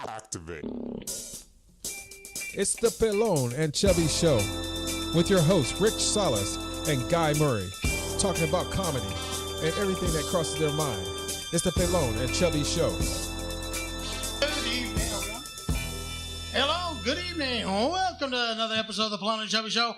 Activate. It's the Pelon and Chubby Show with your hosts Rich Salas and Guy Murray, talking about comedy and everything that crosses their mind. It's the Pelon and Chubby Show. Good evening, everyone. Hello, good evening. Welcome to another episode of the Pelon and Chubby Show.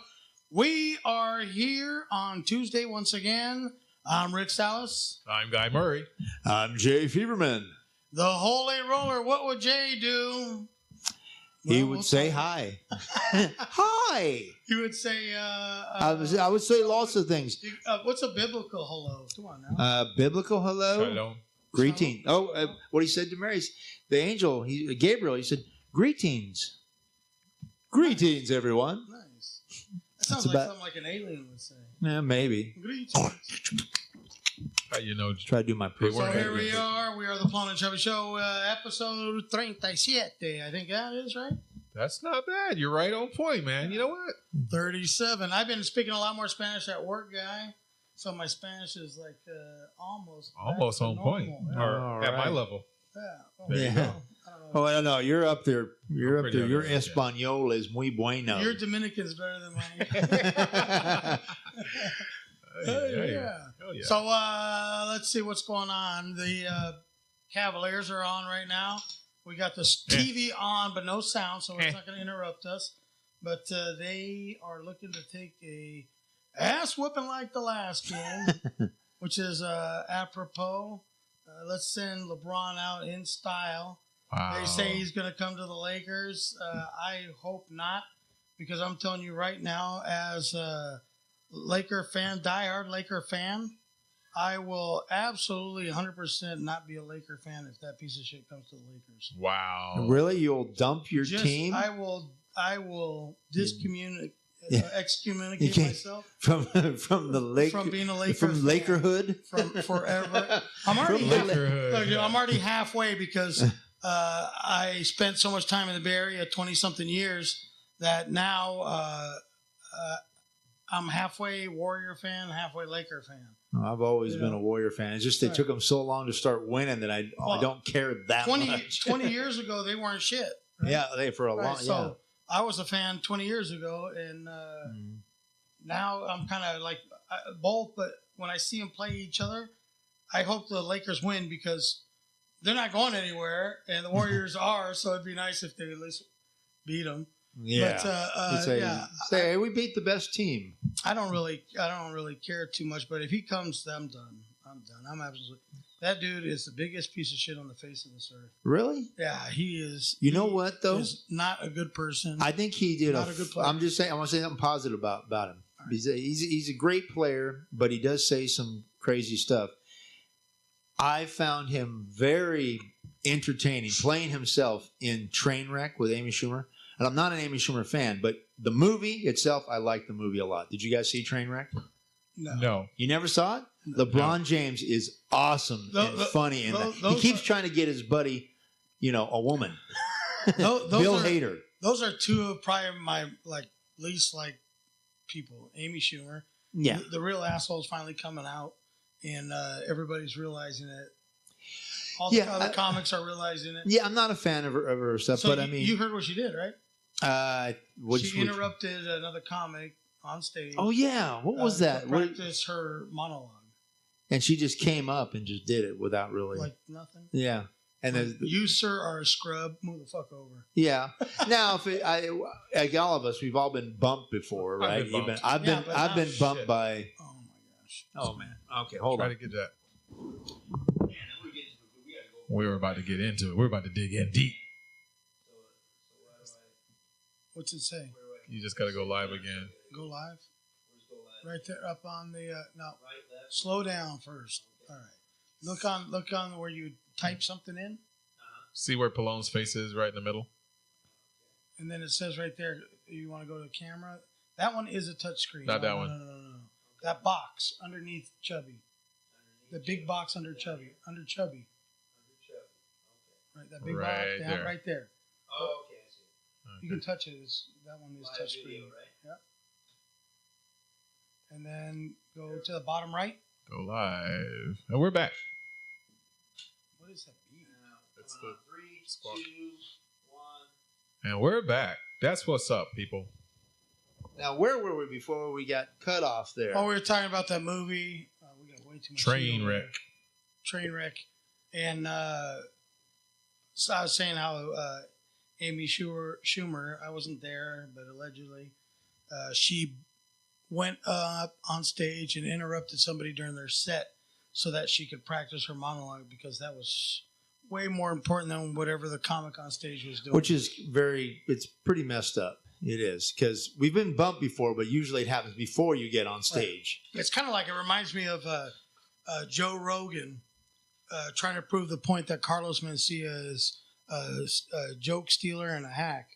We are here on Tuesday once again. I'm Rick Salas. I'm Guy Murray. I'm Jay Fieberman. The Holy Roller. What would Jay do? He would say hi. Hi. He would say... I would say lots of things. What's a biblical hello? Come on now. Biblical hello? Shalom. Greeting. Oh, what he said to Mary, the angel, Gabriel, he said, greetings. Greetings, everyone. Nice. That sounds like something like an alien would say. Yeah, maybe. Greetings. Try to do my So here we are. We are the Pelon and Chubby Show, episode 37. I think that is, right? That's not bad. You're right on point, man. You know what? 37. I've been speaking a lot more Spanish at work, Guy. So my Spanish is like almost on point. Yeah. Or at my level. Yeah. Yeah. I don't know. Oh, I don't know. You're up there. You're up there. Your good, yeah. Espanol is muy bueno. Your Dominican's better than mine. Yeah. So let's see what's going on. The Cavaliers are on right now. We got the TV on, but no sound, so it's not going to interrupt us. But they are looking to take a ass whooping like the last game, which is apropos. Let's send LeBron out in style. Wow. They say he's going to come to the Lakers. I hope not, because I'm telling you right now, as a Laker fan, diehard Laker fan, I will absolutely 100% not be a Laker fan if that piece of shit comes to the Lakers. Wow. Really? You'll dump your team? I will excommunicate myself from the lake, from being a Laker from fan, Lakerhood, from forever. I'm already halfway because I spent so much time in the Bay Area, 20-something years, that now I'm halfway Warrior fan, halfway Laker fan. I've always been a Warrior fan. It's just they took them so long to start winning that I don't care that much. 20 years ago, they weren't shit. Right? Yeah, they for a long. So I was a fan 20 years ago, and now I'm kind of like both. But when I see them play each other, I hope the Lakers win because they're not going anywhere, and the Warriors are. So it'd be nice if they at least beat them. Yeah. But, say we beat the best team. I don't really care too much. But if he comes, I'm done. I'm absolutely. That dude is the biggest piece of shit on the face of this earth. Really? Yeah, he is. You know what though? He's not a good person. I think he did not a good player. I'm just saying. I want to say something positive about him. Right. He's a great player, but he does say some crazy stuff. I found him very entertaining, playing himself in Trainwreck with Amy Schumer. And I'm not an Amy Schumer fan, but the movie itself, I like the movie a lot. Did you guys see Trainwreck? No. You never saw it? No. LeBron James is awesome and funny in that. He keeps trying to get his buddy, a woman. Bill Hader. Those are two of probably my least people. Amy Schumer. Yeah. The real asshole's finally coming out, and everybody's realizing it. All the other comics are realizing it. Yeah, I'm not a fan of her stuff, but I mean, you heard what she did, right? She interrupted another comic on stage. Oh yeah, what was that? To practice her monologue. And she just came up and just did it without really nothing. Yeah, and then you sir are a scrub. Move the fuck over. Yeah. Now, like all of us, we've all been bumped before, right? I've been bumped by. Oh my gosh. Oh man. Okay, hold on. Try to get that. We're about to get into it. We're about to dig in deep. What's it say? You just got to go live again. Go live? Right there up on the, no, slow down first. All right. Look on where you type something in. See where Pelon's face is right in the middle? And then it says right there, you want to go to the camera. That one is a touch screen. Not that one. No. That box underneath Chubby. The big box under Chubby. Right, that big box down right there. Oh, okay, I see. You can touch it. That one is Live touch screen. video, right? Yep. And then go to the bottom right. Go live. And we're back. What is that beat? It's the 3, squawk. 2, 1. And we're back. That's what's up, people. Now, where were we before we got cut off there? Oh, we were talking about that movie. We got way too much. Train wreck. And so I was saying how Amy Schumer, I wasn't there, but allegedly, she went up on stage and interrupted somebody during their set so that she could practice her monologue, because that was way more important than whatever the comic on stage was doing. Which is it's pretty messed up. It is, because we've been bumped before, but usually it happens before you get on stage. Right. It's kind of like, it reminds me of Joe Rogan trying to prove the point that Carlos Mencia is a joke stealer and a hack.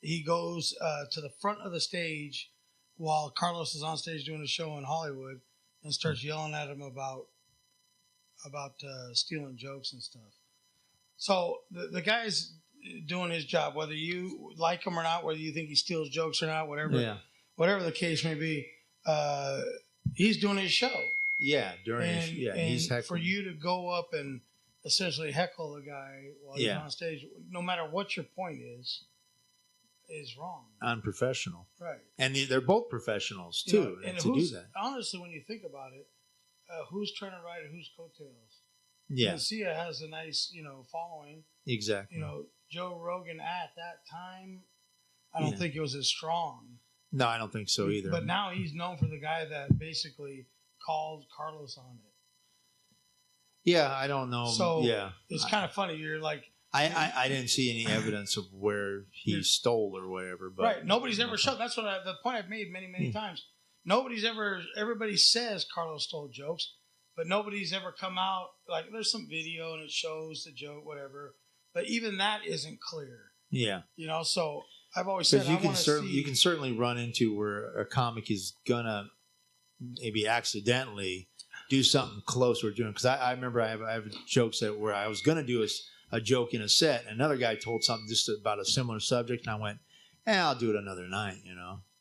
He goes to the front of the stage while Carlos is on stage doing a show in Hollywood and starts yelling at him about stealing jokes and stuff. So the guy's doing his job, whether you like him or not, whether you think he steals jokes or not, whatever the case may be. He's doing his show. Yeah, he's heckling. For you to go up and essentially heckle the guy while he's on stage, no matter what your point is wrong. Unprofessional. Right. And they're both professionals, too, and to do that. Honestly, when you think about it, who's trying to ride whose coattails? Yeah. Mencia has a nice, following. Exactly. Joe Rogan at that time, I don't think it was as strong. No, I don't think so either. But now he's known for the guy that basically called Carlos on it. Yeah, I don't know. So yeah, it's kind of funny. You're like, I didn't see any evidence of where he stole or whatever. But right, nobody's ever shown. That's what the point I've made many times. Everybody says Carlos stole jokes, but nobody's ever come out. Like, there's some video and it shows the joke, whatever. But even that isn't clear. Yeah. So I've always said you can certainly run into where a comic is gonna maybe accidentally do something close to what we're doing. Because I remember I have jokes where I was gonna do a joke in a set, and another guy told something just about a similar subject, and I went, I'll do it another night,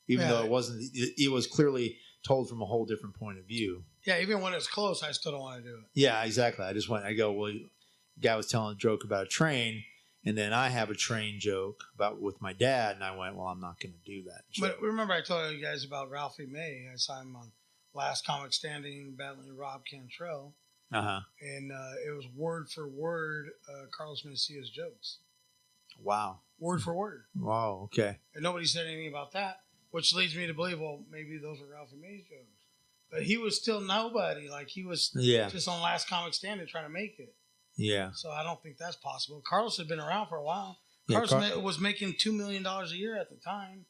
Even though it was clearly told from a whole different point of view. Yeah, even when it's close, I still don't want to do it. Yeah, exactly. I go, well, the guy was telling a joke about a train, and then I have a train joke with my dad, and I went, well, I'm not going to do that joke. But remember I told you guys about Ralphie May. I saw him on Last Comic Standing battling Rob Cantrell. Uh-huh. And it was word for word Carlos Mencia's jokes. Wow. Word for word. Wow, okay. And nobody said anything about that, which leads me to believe, well, maybe those were Ralphie May's jokes. But he was still nobody. Like, he was just on Last Comic Standing trying to make it. Yeah. So I don't think that's possible. Carlos had been around for a while. Yeah, Carlos was making $2 million a year at the time.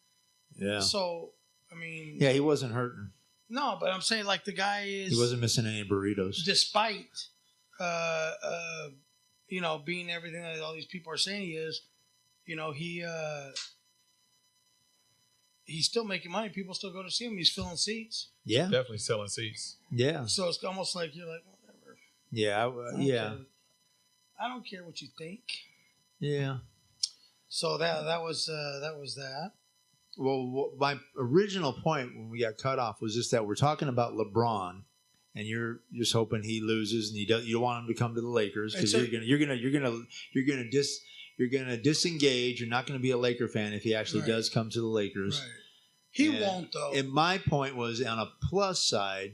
Yeah. So, I mean... Yeah, he wasn't hurting. No, but I'm saying, like, the guy is... He wasn't missing any burritos. Despite, being everything that all these people are saying he is, he's still making money. People still go to see him. He's filling seats. Yeah. Definitely selling seats. Yeah. So it's almost like you're like, whatever. Yeah. I don't care what you think. Yeah. So that was that. Well, my original point when we got cut off was just that we're talking about LeBron, and you're just hoping he loses, and you don't want him to come to the Lakers because you're gonna disengage. You're not gonna be a Laker fan if he actually does come to the Lakers. Right. He won't though. And my point was, on a plus side,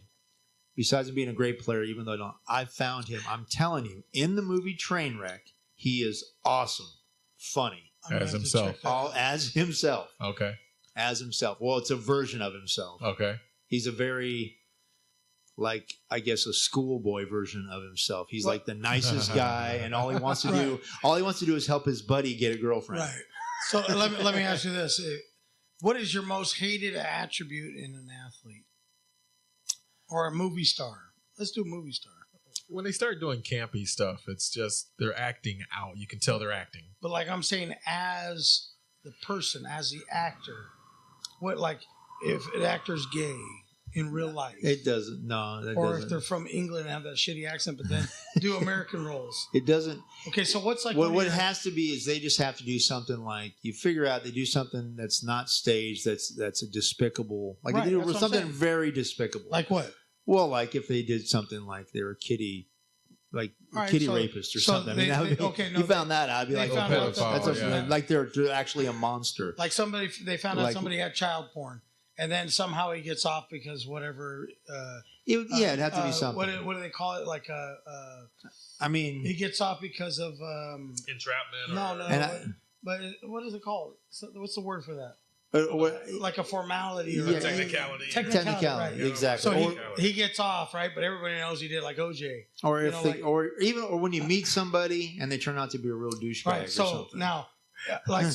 besides him being a great player, even though I found him. I'm telling you, in the movie Trainwreck, he is awesome, funny as himself. As himself. Okay. As himself. Well, it's a version of himself. Okay. He's a very, I guess, a schoolboy version of himself. He's like the nicest guy, and all he wants to do is help his buddy get a girlfriend. Right. So let me ask you this: what is your most hated attribute in an athlete or a movie star? Let's do movie star. When they start doing campy stuff, it's just they're acting out. You can tell they're acting. But I'm saying, as the person, as the actor, if an actor's gay in real life? It doesn't. No, that or doesn't. If they're from England and have that shitty accent, but then do American roles. It doesn't. Okay, so what's what it has to be is they just have to do something you figure out they do something that's not staged, that's a despicable, they do something very despicable. Like what? Well, like if they did something like they were kitty Right, rapist or something. That would be, you found that out, I'd be like, like they're actually a monster. Like they found out somebody had child porn, and then somehow he gets off because whatever. It'd have to be something. What do they call it? Like I mean, he gets off because of entrapment. No. But what is it called? What's the word for that? Like a formality or technicality. Technicality, right. Exactly. So he gets off, right? But everybody knows he did, like OJ. Or when you meet somebody and they turn out to be a real douchebag. Right. So something. now, like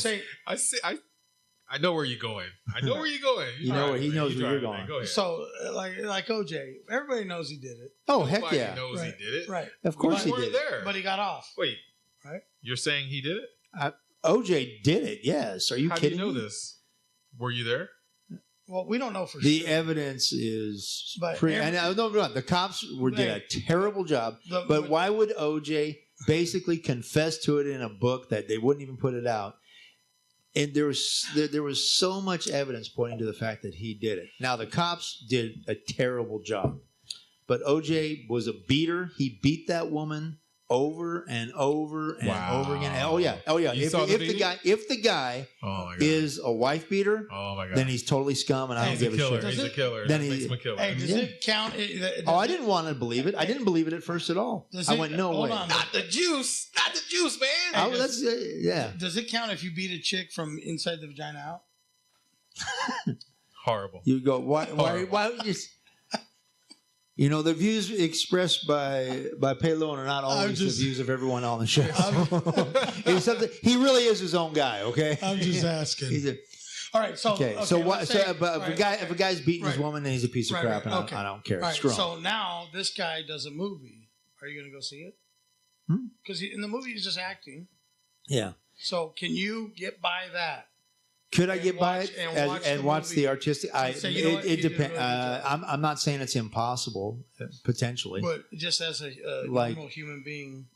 I know where you're going. I know where you're going. He knows where you're going. Go ahead. So like OJ, everybody knows he did it. Oh, heck yeah! Knows he did it. Right. Of course he did. There. But he got off. Wait. Right. You're saying he did it? OJ did it. Yes. Are you kidding? How do you know this? Were you there? Well, we don't know for sure. The evidence is the cops did a terrible job. But why would OJ basically confess to it in a book that they wouldn't even put it out? And there was so much evidence pointing to the fact that he did it. Now the cops did a terrible job, but OJ was a beater. He beat that woman over and over and over again. Oh yeah. If the guy is a wife beater, then he's totally scum, and I don't give a shit. He's a killer. Then makes him a killer. Hey, does it count? I didn't want to believe it. I didn't believe it at first at all. I went, no way. Not the juice, man. Does it count if you beat a chick from inside the vagina out? Horrible. You go, why would you? You know, the views expressed by Pelon are not always the views of everyone on the show. He really is his own guy, okay? I'm just asking. All right, so if a guy's beating his woman, then he's a piece of crap, and I don't care. Right. So now this guy does a movie. Are you going to go see it? Because in the movie he's just acting. Yeah. So can you get by that? Could I get by it and watch the artistic? It depends. I'm not saying it's impossible, potentially. But just as a normal human being,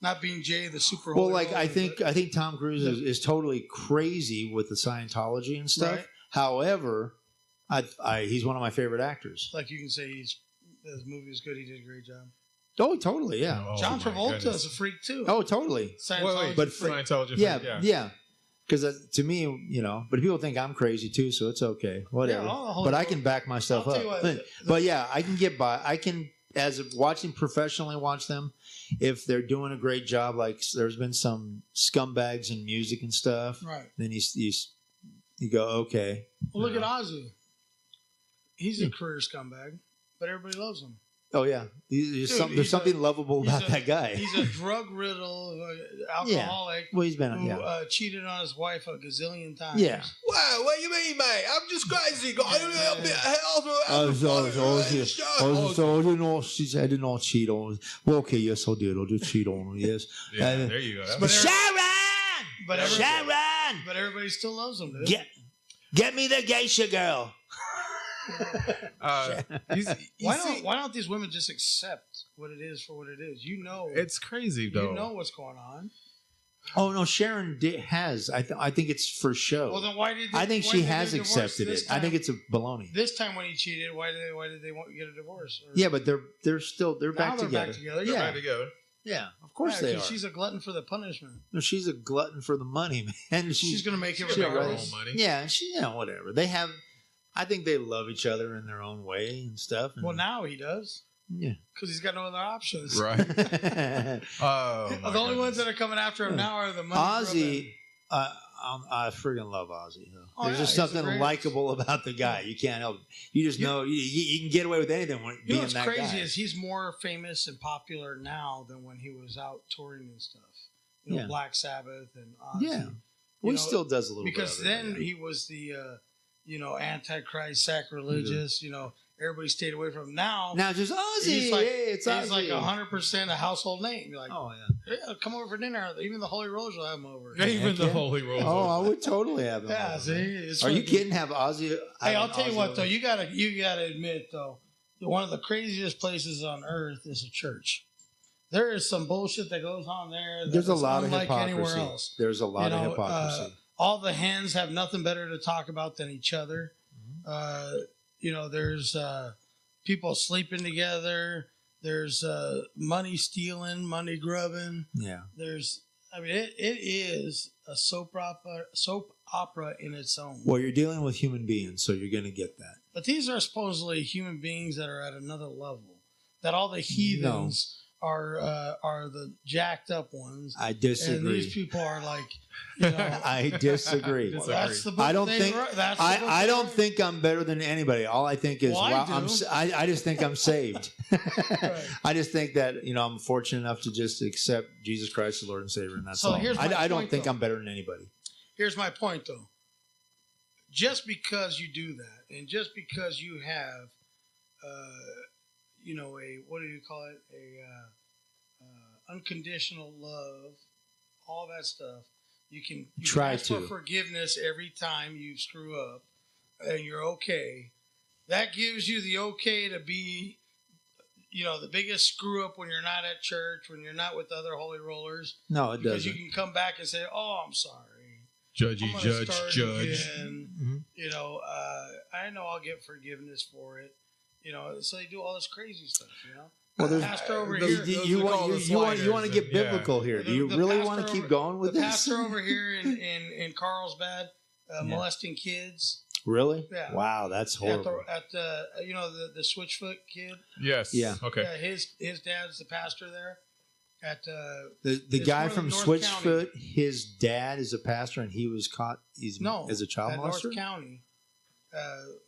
not being Jay the super. Well, I think Tom Cruise is totally crazy with the Scientology and stuff. Right. However, he's one of my favorite actors. Like you can say his movie was good. He did a great job. Oh, totally, yeah. John Travolta is a freak too. Oh, totally. Scientology. Yeah. Because to me, but people think I'm crazy too, so it's okay, whatever. But I can back myself up. But yeah, I can get by. I can, professionally watch them, if they're doing a great job. Like there's been some scumbags in music and stuff. Right. Then you go, okay. Well, look at Ozzy. He's a career scumbag, but everybody loves him. Oh yeah, there's something lovable about that guy. He's a drug-riddled alcoholic. Well, he's been who cheated on his wife a gazillion times. Yeah. Wow, what do you mean, mate? I'm just crazy. I did not cheat on. Well, okay, yes, I did. I did cheat on her. Yes. Yeah, there you go. Sharon. But everybody still loves him. Dude. Get me the geisha girl. Why don't these women just accept what it is for what it is? It's crazy though. You know what's going on. Oh no, Sharon has. I think it's for show. Well, then why did I think she has accepted it? I think it's a baloney. This time when he cheated, why did they want to get a divorce? Yeah, but they're back together. Back together. Yeah, of course they are. She's a glutton for the punishment. No, she's a glutton for the money, man. She's going to make it her own money. Yeah, whatever. They have. I think they love each other in their own way and stuff. Well, now he does. Yeah. Because he's got no other options. Right. The only ones that are coming after him now are the money. Ozzy, I friggin' love Ozzy. There's just something likable about the guy. You can't help it. You just know you can get away with anything when being that guy. What's crazy is he's more famous and popular now than when he was out touring and stuff. Black Sabbath and Ozzy. Yeah. Well, he still does a little bit. Because then he was the... Antichrist, sacrilegious, everybody stayed away from him. Now just Ozzy. He's like 100% a household name. You're like, come over for dinner. Even the Holy Rollers will have him over. Even the Holy Rollers. Oh, I would totally have him. Yeah, see? Are you kidding? Have Ozzy? Hey, I'll tell you what, though. You gotta admit, though, one of the craziest places on earth is a church. There is some bullshit that goes on there. There's a lot of hypocrisy. Anywhere else. There's a lot of hypocrisy. All the hens have nothing better to talk about than each other. There's people sleeping together. There's money stealing, money grubbing. Yeah. It is a soap opera in its own. Well, you're dealing with human beings, so you're going to get that. But these are supposedly human beings that are at another level. That all the heathens are the jacked up ones. I disagree. And these people are like, you know. I disagree. Well, that's the book I don't think. that's the book I don't think I'm better than anybody. All I think is, I just think I'm saved. Right. I just think that I'm fortunate enough to just accept Jesus Christ as Lord and Savior, and that's all. I don't think I'm better than anybody. Here's my point, though. Just because you do that, and just because you have, what do you call it? Unconditional love, all that stuff. You can ask for forgiveness every time you screw up, and you're okay. That gives you the okay to be, the biggest screw up when you're not at church, when you're not with other holy rollers. No, it doesn't. Because you can come back and say, "Oh, I'm sorry." Judgy, judge. Mm-hmm. I know I'll get forgiveness for it. So they do all this crazy stuff. Well, there's pastor over here. You want to get biblical here. Do you really want to keep going with the this? Pastor over here in Carlsbad molesting kids. Really? Yeah. Wow, that's horrible. At the the Switchfoot kid. Yes. Yeah. Okay. Yeah, his dad's the pastor there. At the guy from Switchfoot, County. his dad is a pastor, and he was caught. As a child molester. North County,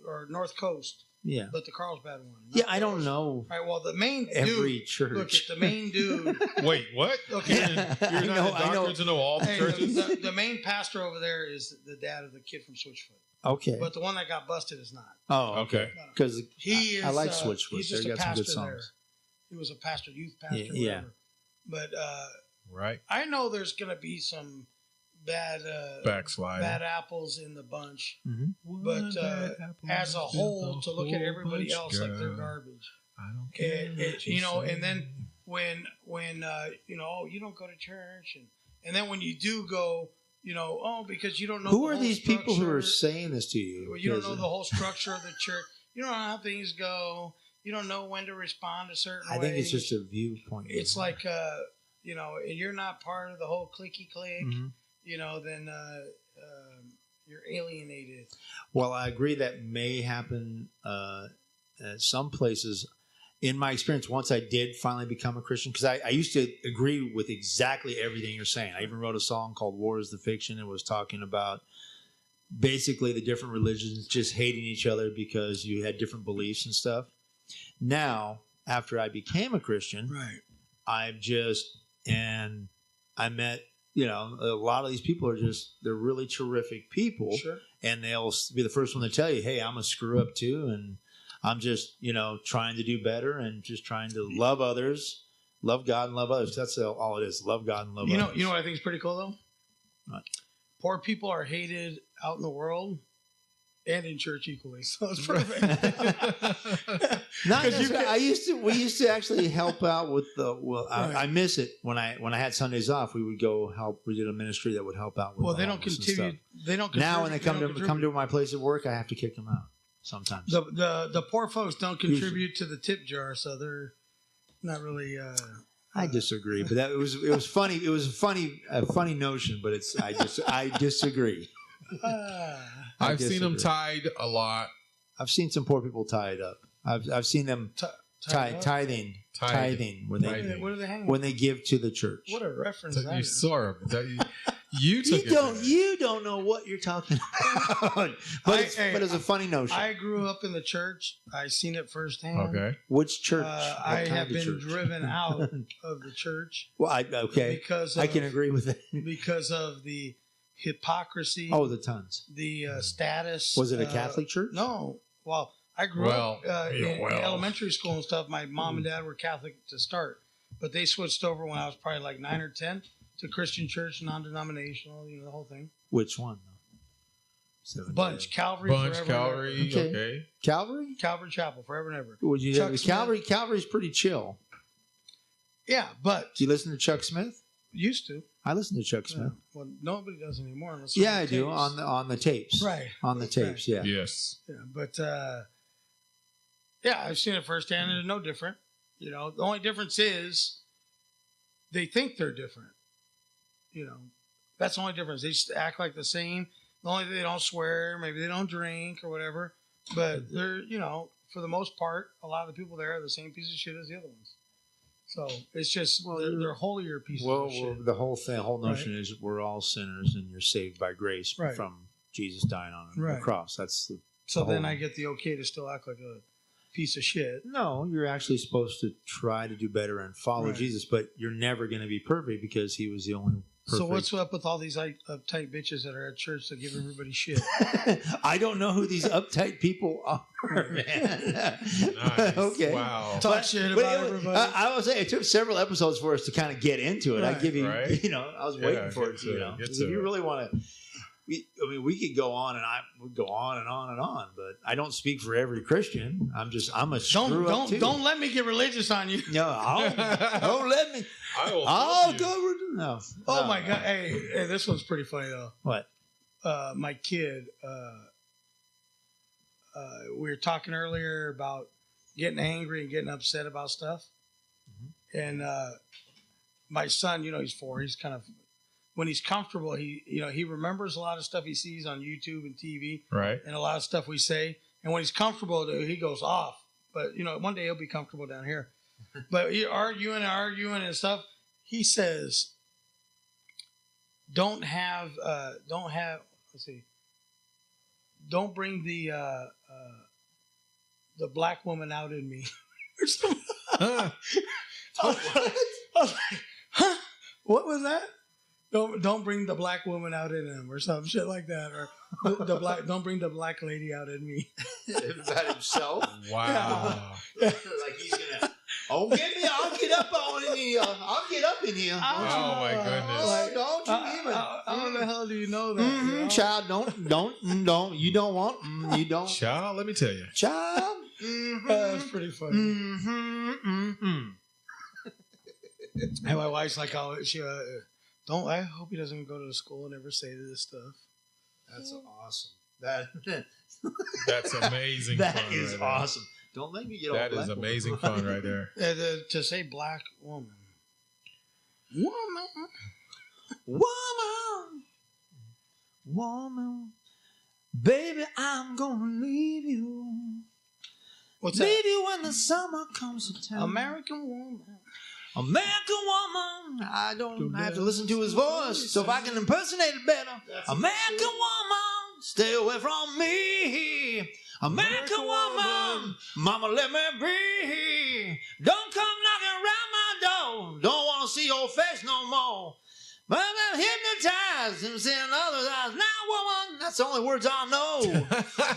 or North Coast. Yeah. But the Carlsbad one. Yeah, I don't know. All right. Well, the main every dude, church. Look, the main dude. Wait, what? Okay. You're not a doctor to know all the churches. The main pastor over there is the dad of the kid from Switchfoot. Okay. But the one that got busted is not. Oh, okay. Because I like Switchfoot. Switchfoot. He's just They a got some good pastor songs. there. He was a pastor, youth pastor, Yeah. whatever. But right. I know there's going to be some bad backslide, bad apples in the bunch. Mm-hmm. But as a whole, to look at everybody else like they're garbage. I don't care. And then when you don't go to church, and then when you do go, because you don't know who are these people who are saying this to you? You don't know the whole structure of the church. You don't know how things go. You don't know when to respond a certain way. I think it's just a viewpoint. It's like, you're not part of the whole clicky click, then you're alienated. Well, I agree that may happen at some places. In my experience, once I did finally become a Christian, because I used to agree with exactly everything you're saying. I even wrote a song called War is the Fiction. It was talking about basically the different religions just hating each other because you had different beliefs and stuff. Now, after I became a Christian, right, I met, a lot of these people they're really terrific people. Sure. And they'll be the first one to tell you, hey, I'm a screw up too. And I'm just, trying to do better and just trying to love others, love God and love others. That's all it is. Love God and love others. You know what I think is pretty cool though? What? Poor people are hated out in the world and in church equally. So it's perfect. Not we used to actually help out with right. I miss it when I had Sundays off. We would go help. We did a ministry that would help out with. Well, they don't contribute. They don't. Now when they come to my place at work, I have to kick them out sometimes. The poor folks don't contribute to the tip jar, so they're not really. I disagree, but it was funny. It was a funny notion, but I disagree. I've seen them tied a lot. I've seen some poor people tied up. I've seen them tithing when they give to the church. What a reference! You saw you took you don't know what you're talking about. But it's a funny notion. I grew up in the church. I seen it firsthand. Okay. Which church? I have been driven out of the church. Well, because I can agree with that because of the hypocrisy. Oh, the tons. The status. Was it a Catholic church? No. Well, I grew up in elementary school and stuff. My mom and dad were Catholic to start, but they switched over when I was probably like 9 or 10 to Christian church, non-denominational, the whole thing. Which one? Bunch. Calvary. Calvary. Okay. Calvary Chapel, forever and ever. Would you have Calvary's pretty chill. Yeah, but do you listen to Chuck Smith? Used to. I listen to Chuck Smith. Well, nobody does anymore. Unless I do on the tapes. Right. On the tapes, right. yeah. Yes. Yeah, but Yeah, I've seen it firsthand, and it's no different. You know, the only difference is they think they're different. You know, that's the only difference. They just act like the same. The only thing, they don't swear, maybe they don't drink or whatever. But they're, you know, for the most part, a lot of the people there are the same piece of shit as the other ones. So it's just they're holier pieces of shit. Well, the whole notion is we're all sinners and you're saved by grace from Jesus dying on the cross. That's then I get the okay to still act like a piece of shit. No, you're actually supposed to try to do better and follow Jesus, but you're never going to be perfect because he was the only perfect. So what's up with all these uptight bitches that are at church that give everybody shit? I don't know who these uptight people are, man. Nice. Okay. Wow. Talk shit about everybody. I will say it took several episodes for us to kind of get into it. I give you, you know, I was waiting for it. You know, if you really want to. We could go on and would go on and on and on, but I don't speak for every Christian. I'm a screw up too. Don't let me get religious on you. No, don't let me. I'll go. No. Oh my God! Hey, this one's pretty funny though. What? My kid. We were talking earlier about getting angry and getting upset about stuff, and my son, you know, he's 4. He's kind of. When he's comfortable, he remembers a lot of stuff he sees on YouTube and TV, right? And a lot of stuff we say. And when he's comfortable, he goes off. But you know, one day he'll be comfortable down here. But he arguing and stuff. He says, "Don't bring the black woman out in me." I was like, huh? What was that? Don't bring the black woman out in him or some shit like that, or don't bring the black lady out in me. Is that himself? Wow. Yeah. Like he's gonna. Oh, get me! I'll get up on in here. I'll get up in here. Oh my goodness! Like, don't you even? How the hell do you know that? You know? Child, don't. You don't want. You don't. Child, let me tell you. Child. That's pretty funny. And my wife's like, "Oh, she don't." I hope he doesn't go to school and ever say this stuff. That's awesome. That's amazing. That fun is right awesome. Don't let me get all That black is amazing fun right there. To say black woman, baby, I'm gonna leave you. What's leave that? you when the summer comes to town. American woman. American woman. I don't have to listen to his voice, so if I can impersonate it better. American woman, stay away from me. American woman, mama, let me be. Don't come knocking around my door. Don't want to see your face no more. But I'm hypnotized and seeing others' eyes. Now, woman, that's the only words I know.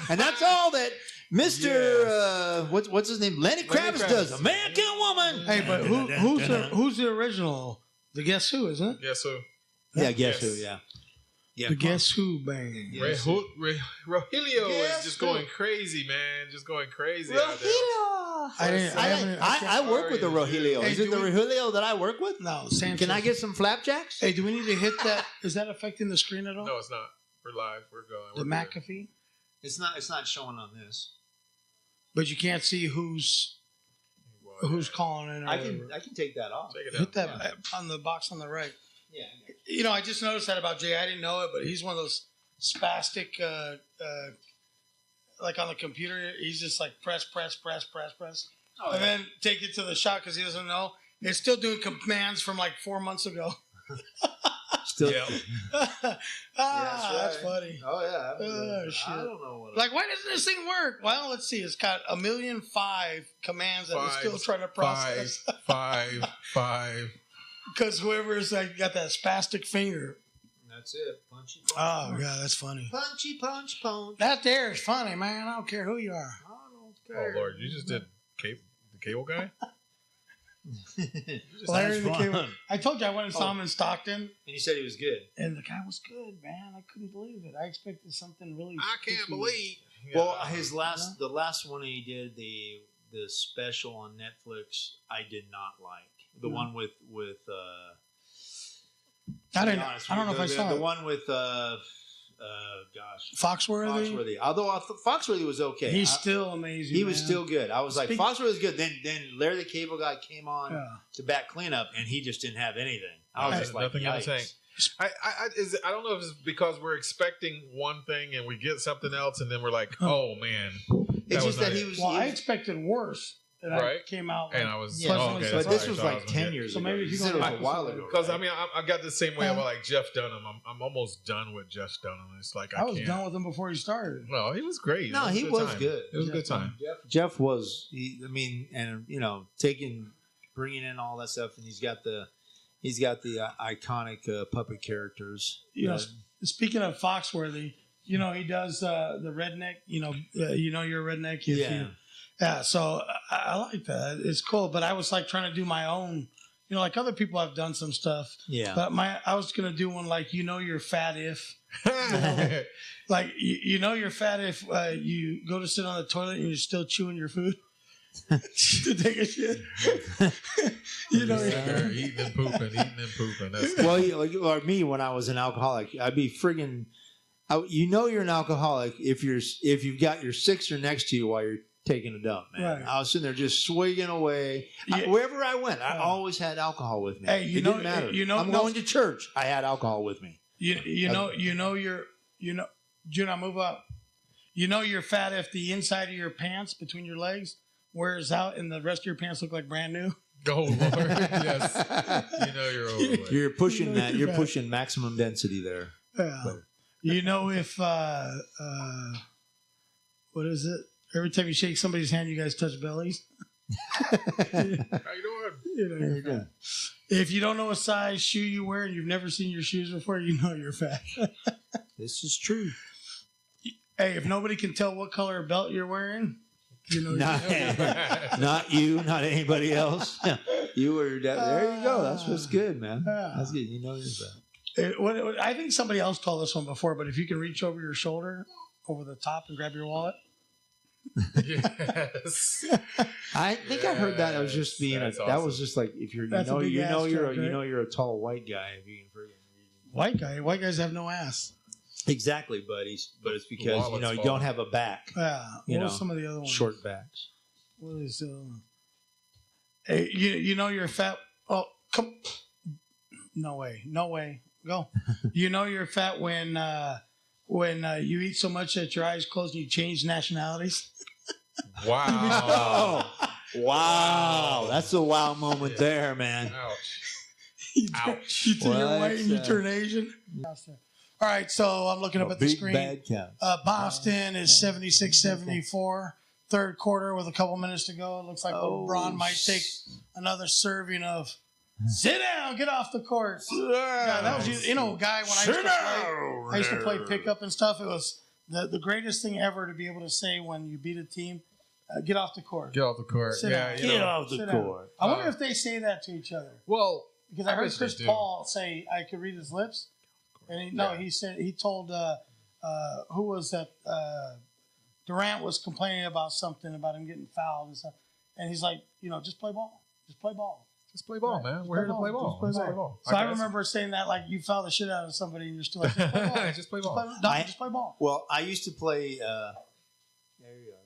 And that's all that Mr. What's his name? Lenny Kravitz does. American woman. Hey, but who's the original? The Guess Who, isn't it? Guess Who? Yeah, Guess Who, yeah. The Guess Who band. Rogelio is just going crazy, man. Just going crazy out there. I work with the Rogelio. Hey, is it the Rogelio that I work with? No, Sanchez. Can I get some flapjacks? Hey, do we need to hit that? Is that affecting the screen at all? No, it's not. We're live. We're going. The McAfee? It's not showing on this. But you can't see who's calling in. I can take that off. Take it Hit that on the box on the right. Yeah. You know, I just noticed that about Jay. I didn't know it, but he's one of those spastic, like on the computer, he's just like press. Oh, and then take it to the shot because he doesn't know. It's still doing commands from like 4 months ago. Still. Yeah. That's funny. Oh, yeah. Oh, shit. I don't know what. Like, why doesn't this thing work? Well, let's see. It's got 1,000,005 commands that we're still trying to process. Five. Because whoever's like got that spastic finger. That's it. Punchy. Oh, yeah, that's funny. Punchy, punch. That there is funny, man. I don't care who you are. I don't care. Oh Lord, you just did the cable guy. Larry the Cable. I told you I went and saw him in Stockton. And you said he was good. And the guy was good, man. I couldn't believe it. I expected something really. I can't believe. Well, the last one he did, the special on Netflix, I did not like. The one with I don't know if I saw the it. one with Foxworthy. Although Foxworthy was okay. He's still amazing. He was still good. I was like, Foxworthy was good. Then Larry the Cable Guy came on to back cleanup, and he just didn't have anything. I was just like, nothing I'm saying. I don't know if it's because we're expecting one thing and we get something else, and then we're like, oh man. It's just that he was. Well, I expected worse. And I came out. And I was. Okay, but this was like 10 years ago. So maybe it was a while ago. Because I mean, I got the same way about like Jeff Dunham. I'm almost done with Jeff Dunham. It's like I was done with him before he started. No, he was great. No, he was good. It was a good time. Jeff was. And bringing in all that stuff, and he's got the iconic puppet characters. Speaking of Foxworthy, he does the redneck. You're a redneck. Yeah, so I like that. It's cool, but I was like trying to do my own. Like other people have done some stuff. Yeah. But I was gonna do one like you're fat if. Like you're fat if you go to sit on the toilet and you're still chewing your food. To take a shit. Eating and pooping. That's or me when I was an alcoholic, I'd be friggin'. You're an alcoholic if you've got your sixer next to you while you're taking a dump, man. Right. I was sitting there just swigging away. Wherever I went, I always had alcohol with me. Hey, it didn't matter. I'm going to church. I had alcohol with me. Move up. You're fat if the inside of your pants between your legs wears out and the rest of your pants look like brand new. Oh Lord, yes. You're overweight. You're pushing that. You're pushing maximum density there. Yeah. But. If what is it? Every time you shake somebody's hand, you guys touch bellies. How you doing? If you don't know what size shoe you wear and you've never seen your shoes before, you're fat. This is true. Hey, if nobody can tell what color belt you're wearing, not you, not anybody else. You or your dad. There you go. That's what's good, man. That's good. You're fat. I think somebody else told this one before, but if you can reach over your shoulder, over the top, and grab your wallet. Yes. I think I heard that. I was just being awesome. That was just like if you're you're a tall white guy. If you can white guys have no ass. Exactly, buddies. But it's because you don't have a back. Yeah. What are some of the other ones? Short backs. What is hey, you're fat. Oh, come. No way. Go. You're fat when you eat so much that your eyes close and you change nationalities. Wow. Wow. That's a wow moment there, man. Ouch. You turn white and you turn Asian. All right, so I'm looking up at the screen. Bad count. Boston is 76-74. Third quarter with a couple minutes to go. It looks like LeBron might take another serving of sit down, get off the court. Yeah, that was guy when I used to play pickup and stuff. It was the greatest thing ever to be able to say when you beat a team, get off the court. Get off the court. Sit down. Get off the court. I wonder if they say that to each other. Well, because I heard Chris Paul say, I could read his lips. And he told who was that? Durant was complaining about something about him getting fouled and stuff, and he's like, just play ball, just play ball. Just play ball, man. We're here to play ball. Just play ball. So I remember saying that, like, you foul the shit out of somebody and you're still like, just play ball. Just play ball. Just play ball. Well, I used to play. There you are.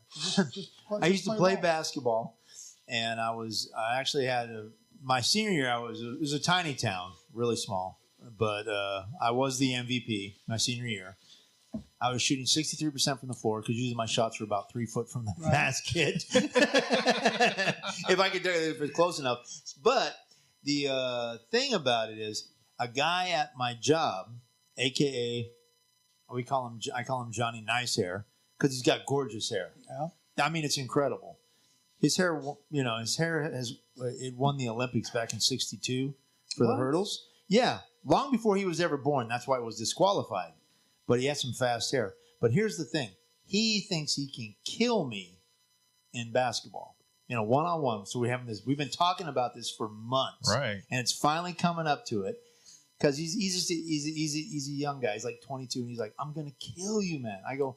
I used to play basketball, and I actually had my senior year. It was a tiny town, really small, but I was the MVP my senior year. I was shooting 63% from the floor because usually my shots were about 3 foot from the basket. If it's close enough. But the thing about it is, a guy at my job, aka I call him Johnny Nice Hair, because he's got gorgeous hair. Yeah. I mean, it's incredible. His hair, it won the Olympics back in '62 for the hurdles. Yeah, long before he was ever born. That's why it was disqualified. But he has some fast hair. But here's the thing. He thinks he can kill me in basketball, one-on-one. So we've been talking about this for months. Right. And it's finally coming up to it because he's a young guy. He's like 22, and he's like, I'm going to kill you, man. I go,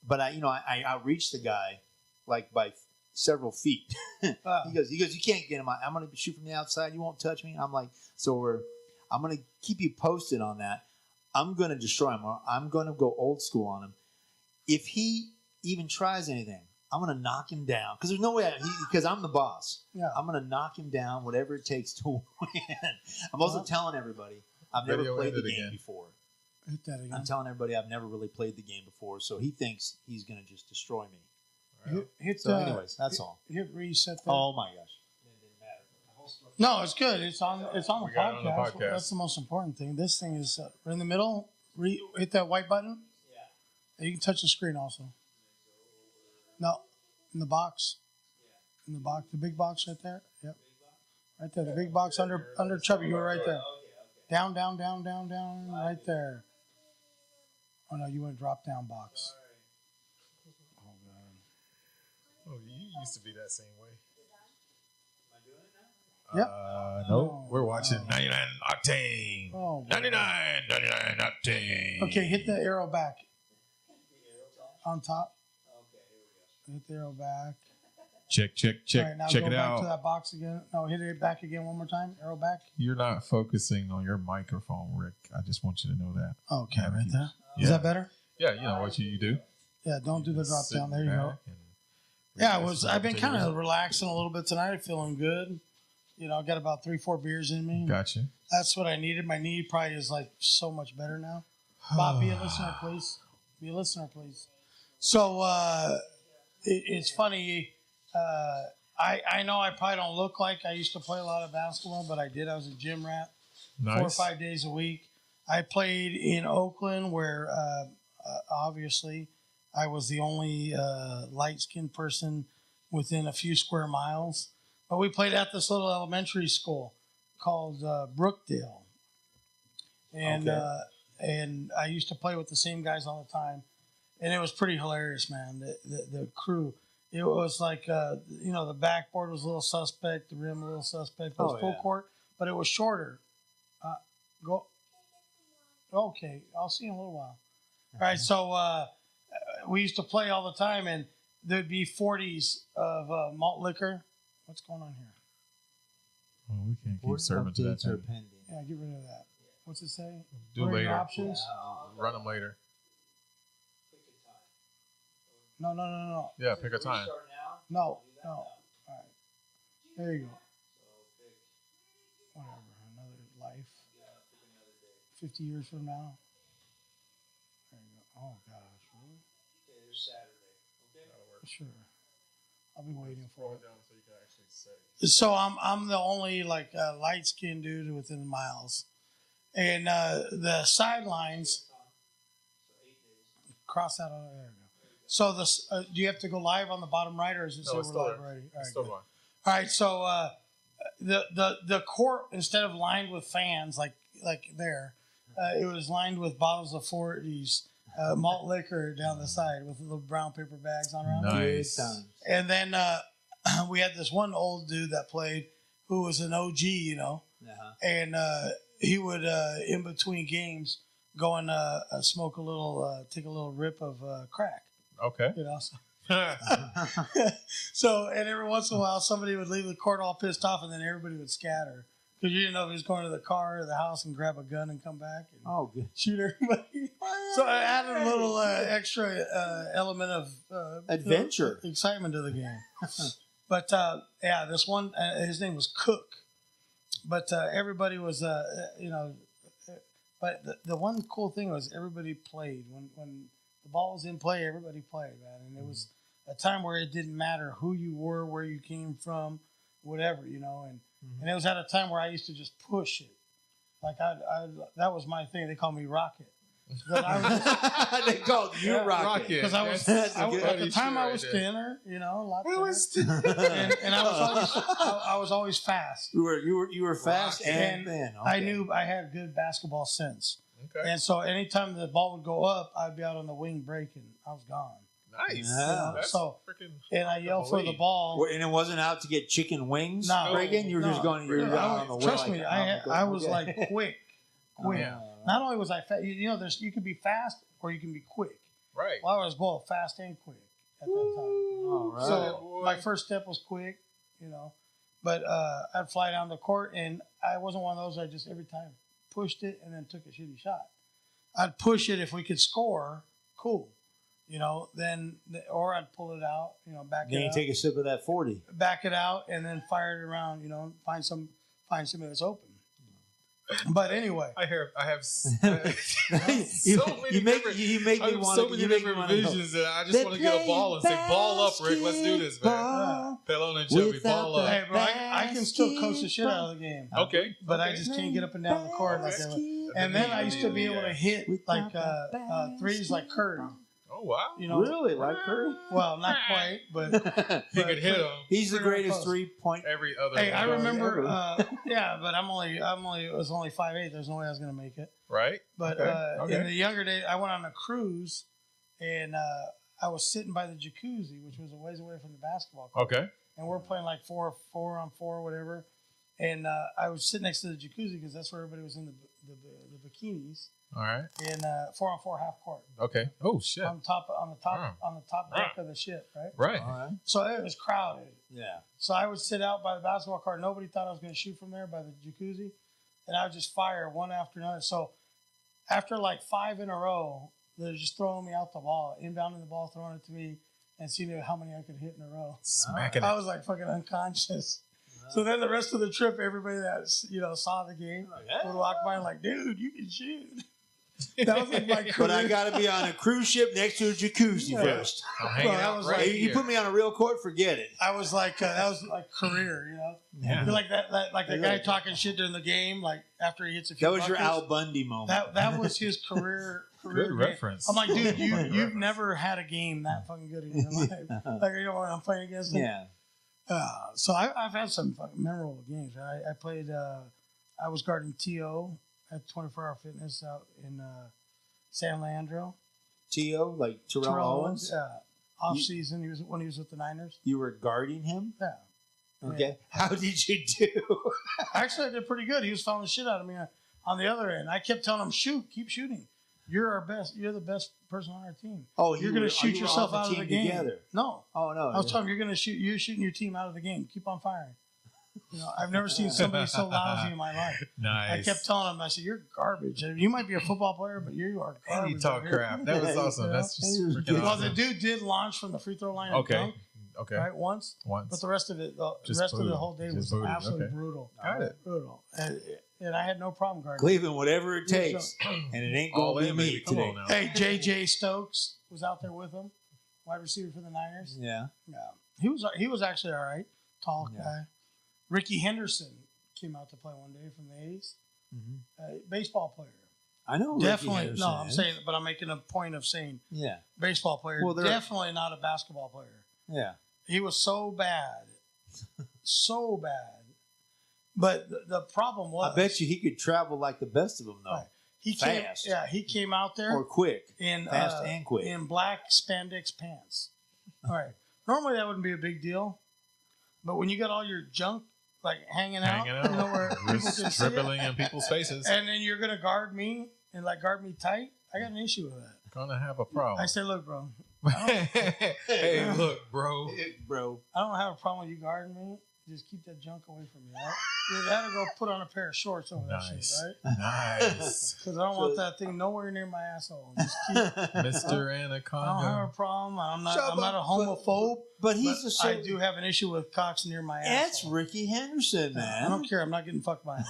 but I outreached the guy like by several feet. He goes, you can't get him. I'm going to shoot from the outside. You won't touch me. I'm like, I'm going to keep you posted on that. I'm going to destroy him. I'm going to go old school on him. If he even tries anything, I'm going to knock him down. Because there's no way, because I'm the boss. Yeah. I'm going to knock him down, whatever it takes to win. I'm also telling everybody I've never played the game before. Hit that again. I'm telling everybody I've never really played the game before, so he thinks he's going to just destroy me. Anyways, that's all. Hit reset that. Oh my gosh. No, it's good. It's on the got it podcast. on the podcast. That's the most important thing. This thing is in the middle. Hit that white button. Yeah. You can touch the screen also. No, in the box. In the box, the big box right there. Yep. Right there, the big box under Chubby. You were right there. Down, right there. Oh no, you went drop down box. Oh god. Oh, you used to be that same way. Yep. No, we're watching 99 Octane. Oh, 99 Octane. Okay, hit the arrow back. On top. Hit the arrow back. Check. All right, now Check go it back out. to that box again. No, hit it back again one more time. Arrow back. You're not focusing on your microphone, Rick. I just want you to know that. Okay, right there. Yeah. Is that better? Yeah, you know what you do. Yeah, don't do the drop Sit down. There you go. back and Yeah, I've been kind of relaxing a little bit tonight, feeling good. You know, I got about 3-4 beers in me. Gotcha. That's what I needed. My knee probably is like so much better now. Bob, be a listener, please. Be a listener, please. So it's funny. I know I probably don't look like I used to play a lot of basketball, but I did. I was a gym rat, Nice. 4 or 5 days a week. I played in Oakland, where obviously I was the only light-skinned person within a few square miles. But we played at this little elementary school called Brookdale, and and I used to play with the same guys all the time, and it was pretty hilarious, man. The crew, it was like the backboard was a little suspect, the rim a little suspect. It was full court, but it was shorter. Go. Okay, I'll see you in a little while. All right, so we used to play all the time, and there'd be 40s of malt liquor. What's going on here? Well, we can't keep serving to that. Updates are Thing. pending. Yeah, get rid of that. What's it say? Do What are later. your options? Run them later. No. Yeah, pick a time. No. All right. There you go. Whatever. Another life. 50 years from now. There you go. Oh, gosh. Really? Okay, there's Saturday. Okay. Sure. I'll be waiting for it. down so you can actually say. So I'm the only light skinned dude within miles, and the sidelines. Cross that on there. You go. So do you have to go live on the bottom right, or is it No, say it's we're still live there. already? It's still good. going. All right, so the court, instead of lined with fans like there, it was lined with bottles of 40s malt liquor down the side with little brown paper bags on around. Nice. And then we had this one old dude that played who was an OG, and he would in between games go and smoke a little, take a little rip of crack. Okay. So, and every once in a while, somebody would leave the court all pissed off, and then everybody would scatter because you didn't know if he was going to the car or the house and grab a gun and come back and Good. shoot everybody. So I added a little extra element of Adventure. excitement to the game. But this one, his name was Cook, but everybody was, But the one cool thing was everybody played when the ball was in play. Everybody played, man, and it was a time where it didn't matter who you were, where you came from, whatever, and it was at a time where I used to just push it. Like that was my thing. They called me Rocket. They called you Rocket. Because I was at the time I was thinner, a lot thinner. and I was always fast. You were fast and thin. Okay. I knew I had good basketball sense. Okay. And so anytime the ball would go up, I'd be out on the wing breaking. I was gone. Nice. Yeah. That's So, freaking and I yelled for the ball. And it wasn't out to get chicken wings. No. Breaking. You were just going. You were on the way. Trust me, I was like quick. Yeah. Not only was I fast, you can be fast or you can be quick. right. Well, I was both fast and quick at that time. All right. So my first step was quick, but I'd fly down the court, and I wasn't one of those. I just every time pushed it and then took a shitty shot. I'd push it if we could score. Cool. Or I'd pull it out, back Then it you up. take a sip of that 40. Back it out and then fire it around, find somebody that's open. But anyway. I have so you make me want so many different visions that I just want to get a ball and say, ball up, Rick. Let's do this, man. Pelon and Chubby, ball up. Hey, bro, I can still coach the shit out of the game. Okay. But I just can't get up and down the court like that. And then I used to be able to hit like threes like Curry. Oh, wow. Really? Like Curry? Well, not quite, but He could hit him. He's the greatest 3-point. Every other. hey, I guy. remember, but it was only 5'8". There's no way I was going to make it. Right. But Okay. in the younger days, I went on a cruise, and I was sitting by the jacuzzi, which was a ways away from the basketball court. Okay. And we're playing like 4-on-4, whatever. And I was sitting next to the jacuzzi because that's where everybody was in the bikinis. All right. In 4-on-4 half court. Okay. Oh shit. On the top deck of the ship, right? Right. All right. So it was crowded. Yeah. So I would sit out by the basketball court. Nobody thought I was going to shoot from there by the jacuzzi, and I would just fire one after another. So after like 5 in a row, they're just throwing me out the ball, inbounding the ball, throwing it to me, and seeing how many I could hit in a row. Smacking I it. was like fucking unconscious. So then the rest of the trip, everybody that saw the game would walk by and like, dude, you can shoot. That was like my career. But I got to be on a cruise ship next to a jacuzzi first. I'm hanging Well, that out was right like- You here. put me on a real court, forget it. I was like, that was like career, Yeah. You're like that like the guy talking shit during the game, like after he hits a few That was your buckets. Al Bundy moment. That was his career Good game. reference. I'm like, dude, you've reference. never had a game that fucking good in your life. Like, when I'm playing against him. Yeah. So I've had some fucking memorable games. I played. I was guarding T.O. at 24 Hour Fitness out in San Leandro. T.O., like Terrell Owens? Off season, when he was with the Niners. You were guarding him? Yeah. Okay. How did you do? Actually, I did pretty good. He was fouling the shit out of me on the other end. I kept telling him, shoot, keep shooting. You're our best. You're the best person on our team. Oh, you're going to shoot yourself out of the game. Together. No. Oh, no. I was telling him, you're shooting your team out of the game. Keep on firing. I've never seen somebody so lousy in my life. Nice. I kept telling him, I said, you're garbage. You might be a football player, but you are garbage. And you talk crap. That was awesome. That's just freaking Well, awesome. the dude did launch from the free throw line. Okay. And dunk, Okay. right, once. But the rest of it, the Just rest of the booty. whole day Just was booty. absolutely Okay. brutal. Got it. Brutal. And I had no problem guarding. Cleveland, whatever it takes. And it ain't All going to in, be baby. me Come today. on now. Hey, J.J. Stokes was out there with him, wide receiver for the Niners. Yeah. Yeah, he was actually all right, tall Yeah. guy. Ricky Henderson came out to play one day from the A's. Baseball player, I know. Ricky definitely. Henderson No, I'm is. saying, but I'm making a point of saying Yeah. baseball player. Well, they're- definitely not a basketball player. Yeah. He was so bad, so bad. But the problem was, I bet you he could travel like the best of them, though. Right. he fast. came. Yeah, he came out there Or quick. in Fast and quick. in black spandex pants. All right. Normally that wouldn't be a big deal, but when you got all your junk like hanging out, where people can see it, Dribbling in people's faces. and then you're gonna guard me and like guard me tight, I got an issue with that. Gonna have a problem. I said, look, bro, Hey, look, bro. Bro. I don't have a problem with you guarding me. Just keep that junk away from me. Right? You gotta go put on a pair of shorts over that shit, Nice. right? Nice. Because I don't want that thing nowhere near my asshole. Just keep, Mr. I don't have a Anaconda. problem. I'm not Shut a up, homophobe. But he's but a certain... I do have an issue with cocks near my That's asshole. Ricky Henderson, man. I don't care. I'm not getting fucked by it.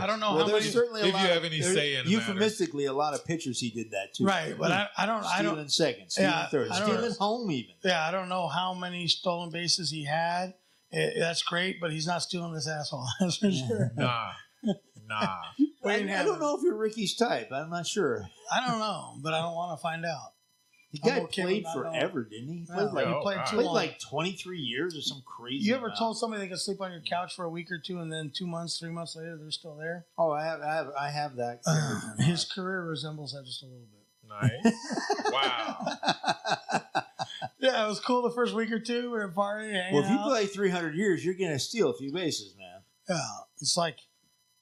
I don't know Well, how there's many. certainly a if lot you of- have any there's say in the matter. euphemistically, a lot of pitchers he did that too. Right, but I don't. Stealing second, stealing Yeah, third, I don't- stealing home even. Yeah, I don't know how many stolen bases he had. That's great, but he's not stealing this asshole. That's for sure. Nah. I don't know if you're Ricky's type. I'm not sure. I don't know, but I don't want to find out. The I'm guy okay with played not forever, didn't he? He Yeah, played like, he played wow. too played long. like 23 years or some crazy. You ever amount. told somebody they could sleep on your couch for a week or two, and then 2 months, 3 months later, they're still there? Oh, I have that. His career resembles that just a little bit. Nice. Wow. Yeah, it was cool the first week or two. We were partying, hanging Well, if you out. play 300 years, you're gonna steal a few bases, man. Yeah, it's like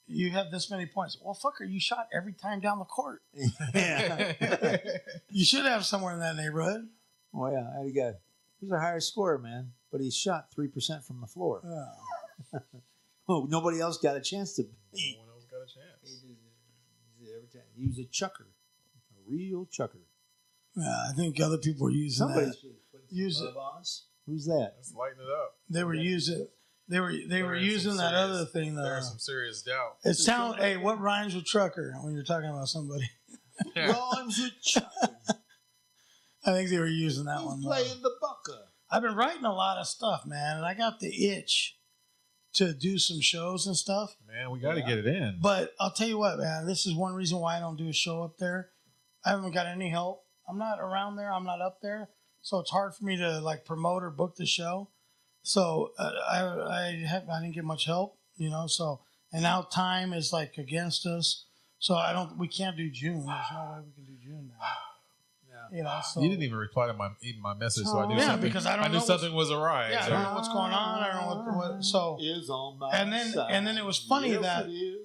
you have this many points. Well, fucker, you shot every time down the court. Yeah. You should have somewhere in that neighborhood. Oh yeah, I had a guy. He's a higher scorer, man, but he shot 3% from the floor. Yeah. Oh, nobody else got a chance to. No one else got a chance. Every time. He was a chucker, a real chucker. Yeah, I think other people were using Somebody that. should put Use some it. love on us. Who's that? Let's lighten it up. They were using. They were There is using some that serious- other thing though. There's some serious doubt. It sounds. Hey, what rhymes with trucker when you're talking about somebody? Rhymes with chucker. I think they were using that He's one. though. playing the bucker. I've been writing a lot of stuff, man, and I got the itch to do some shows and stuff. Man, we got to get it in. But I'll tell you what, man, this is one reason why I don't do a show up there. I haven't got any help. I'm not around there. I'm not up there, so it's hard for me to like promote or book the show. So I didn't get much help, you know. So and now time is like against us. So we can't do June. There's no way we can do June now. You know, so You didn't even reply to my message, so I knew yeah, something. because I knew know something was awry. yeah, I so- don't know what's going on. I don't know what so. Is on my And then side. and then it was funny Yes, that it is.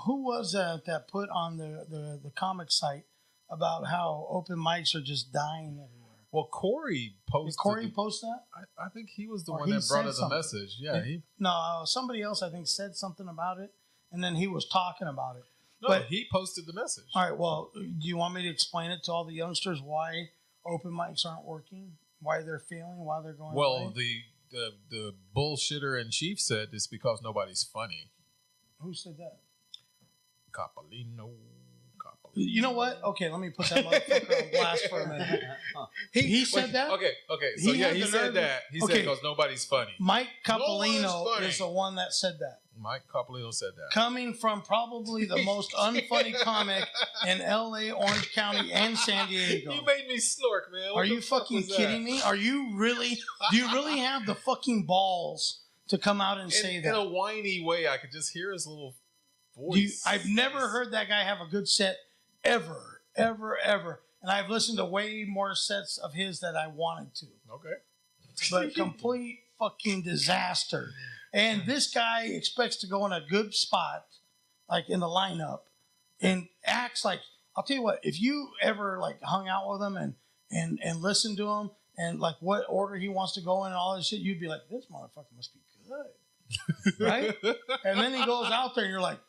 who was that put on the comic site about how open mics are just dying everywhere. Well, Corey posted. Did Corey post that? I think he was the Or one he that brought said us the something. message. Yeah, he. No, somebody else I think said something about it, and then he was talking about it. No, But- he posted the message. All right, well, do you want me to explain it to all the youngsters why open mics aren't working, why they're failing, why they're going Well, away? the bullshitter in chief said it's because nobody's funny. Who said that? Capolino. You know what? Okay, let me put that motherfucker on blast for a minute. He said that? Okay. So He yeah, had he the said nerve- that. He said Okay. because nobody's funny. Mike No one is Capolino funny. is the one that said that. Mike Capolino said that. Coming from probably the most unfunny comic in L.A., Orange County, and San Diego. You made me snork, man. What Are the you fuck fucking was that? kidding me? Are you really? Do you really have the fucking balls to come out and say In that? a whiny way, I could just hear his little voice. I've never heard that guy have a good set ever. And I've listened to way more sets of his than I wanted to. Okay. But complete fucking disaster. And this guy expects to go in a good spot, like in the lineup, and acts like, I'll tell you what, if you ever like hung out with him and listened to him and like what order he wants to go in and all this shit, you'd be like, this motherfucker must be good. Right? And then he goes out there and you're like,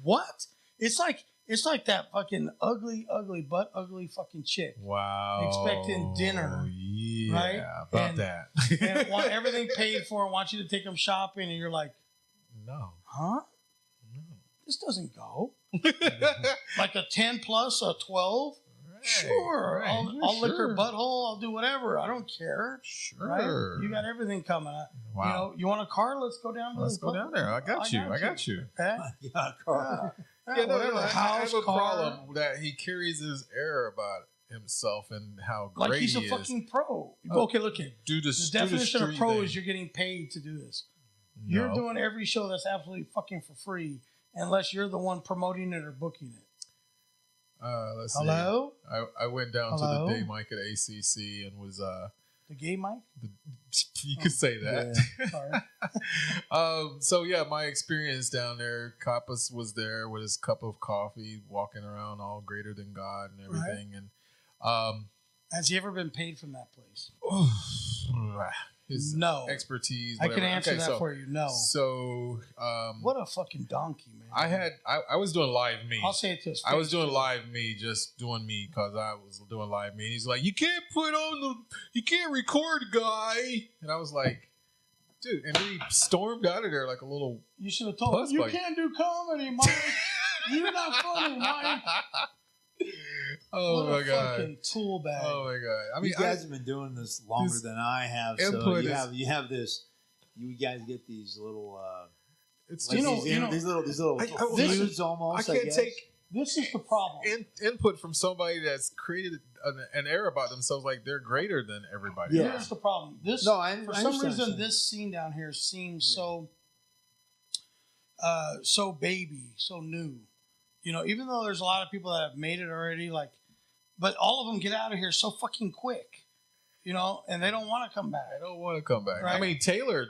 what? It's like that fucking ugly fucking chick. Wow. Expecting dinner, Yeah. right? About And- that. And want everything paid for and want you to take them shopping and you're like, No. huh? This doesn't go. Like a 10 plus, a 12? Sure. right, I'll lick her sure. butthole. I'll do whatever. I don't care. Sure. Right? You got everything coming. Wow. You know, you want a car? Let's go down to Let's the go down there. I got you. Okay? Yeah, Carl. Yeah, whatever. I House, have a car. problem that he carries his air about himself and how great Like he's a he is. fucking pro. Oh, Okay, look here. Do The the definition of street pro thing. is you're getting paid to do this. No. You're doing every show that's absolutely fucking for free unless you're the one promoting it or booking it. Let's see. Hello? I went down Hello? to the day mic at ACC and was The gay mic? you could say that. Sorry. So yeah, my experience down there, Kappas was there with his cup of coffee, walking around all greater than God and everything. And Has he ever been paid from that place? his No. expertise. I can whatever. answer Okay, that so, for you. No. So What a fucking donkey, man. I was doing live me. I'll say it to his I was face, doing too. live me, just doing me because I was doing live me. And he's like, you can't record, guy. And I was like, dude. And then he stormed out of there like a little. You should have told Plus him, you bike. can't do comedy, Mike. You're not funny, Mike. Oh What my a god. fucking tool bag. Oh my god. I mean, you guys have been doing this longer this than I have. input So is- you have this. You guys get these little. it's Like just these little I- feuds almost. I can't guess. take This is the problem. input from somebody that's created an air about themselves like they're greater than everybody. Yeah. Here's the problem. This, No, I for understand some what you're reason, saying. this scene down here seems so baby, so new. You know, even though there's a lot of people that have made it already, like, but all of them get out of here so fucking quick. You know, and they don't want to come back. I don't want to come back. Right. I mean, Taylor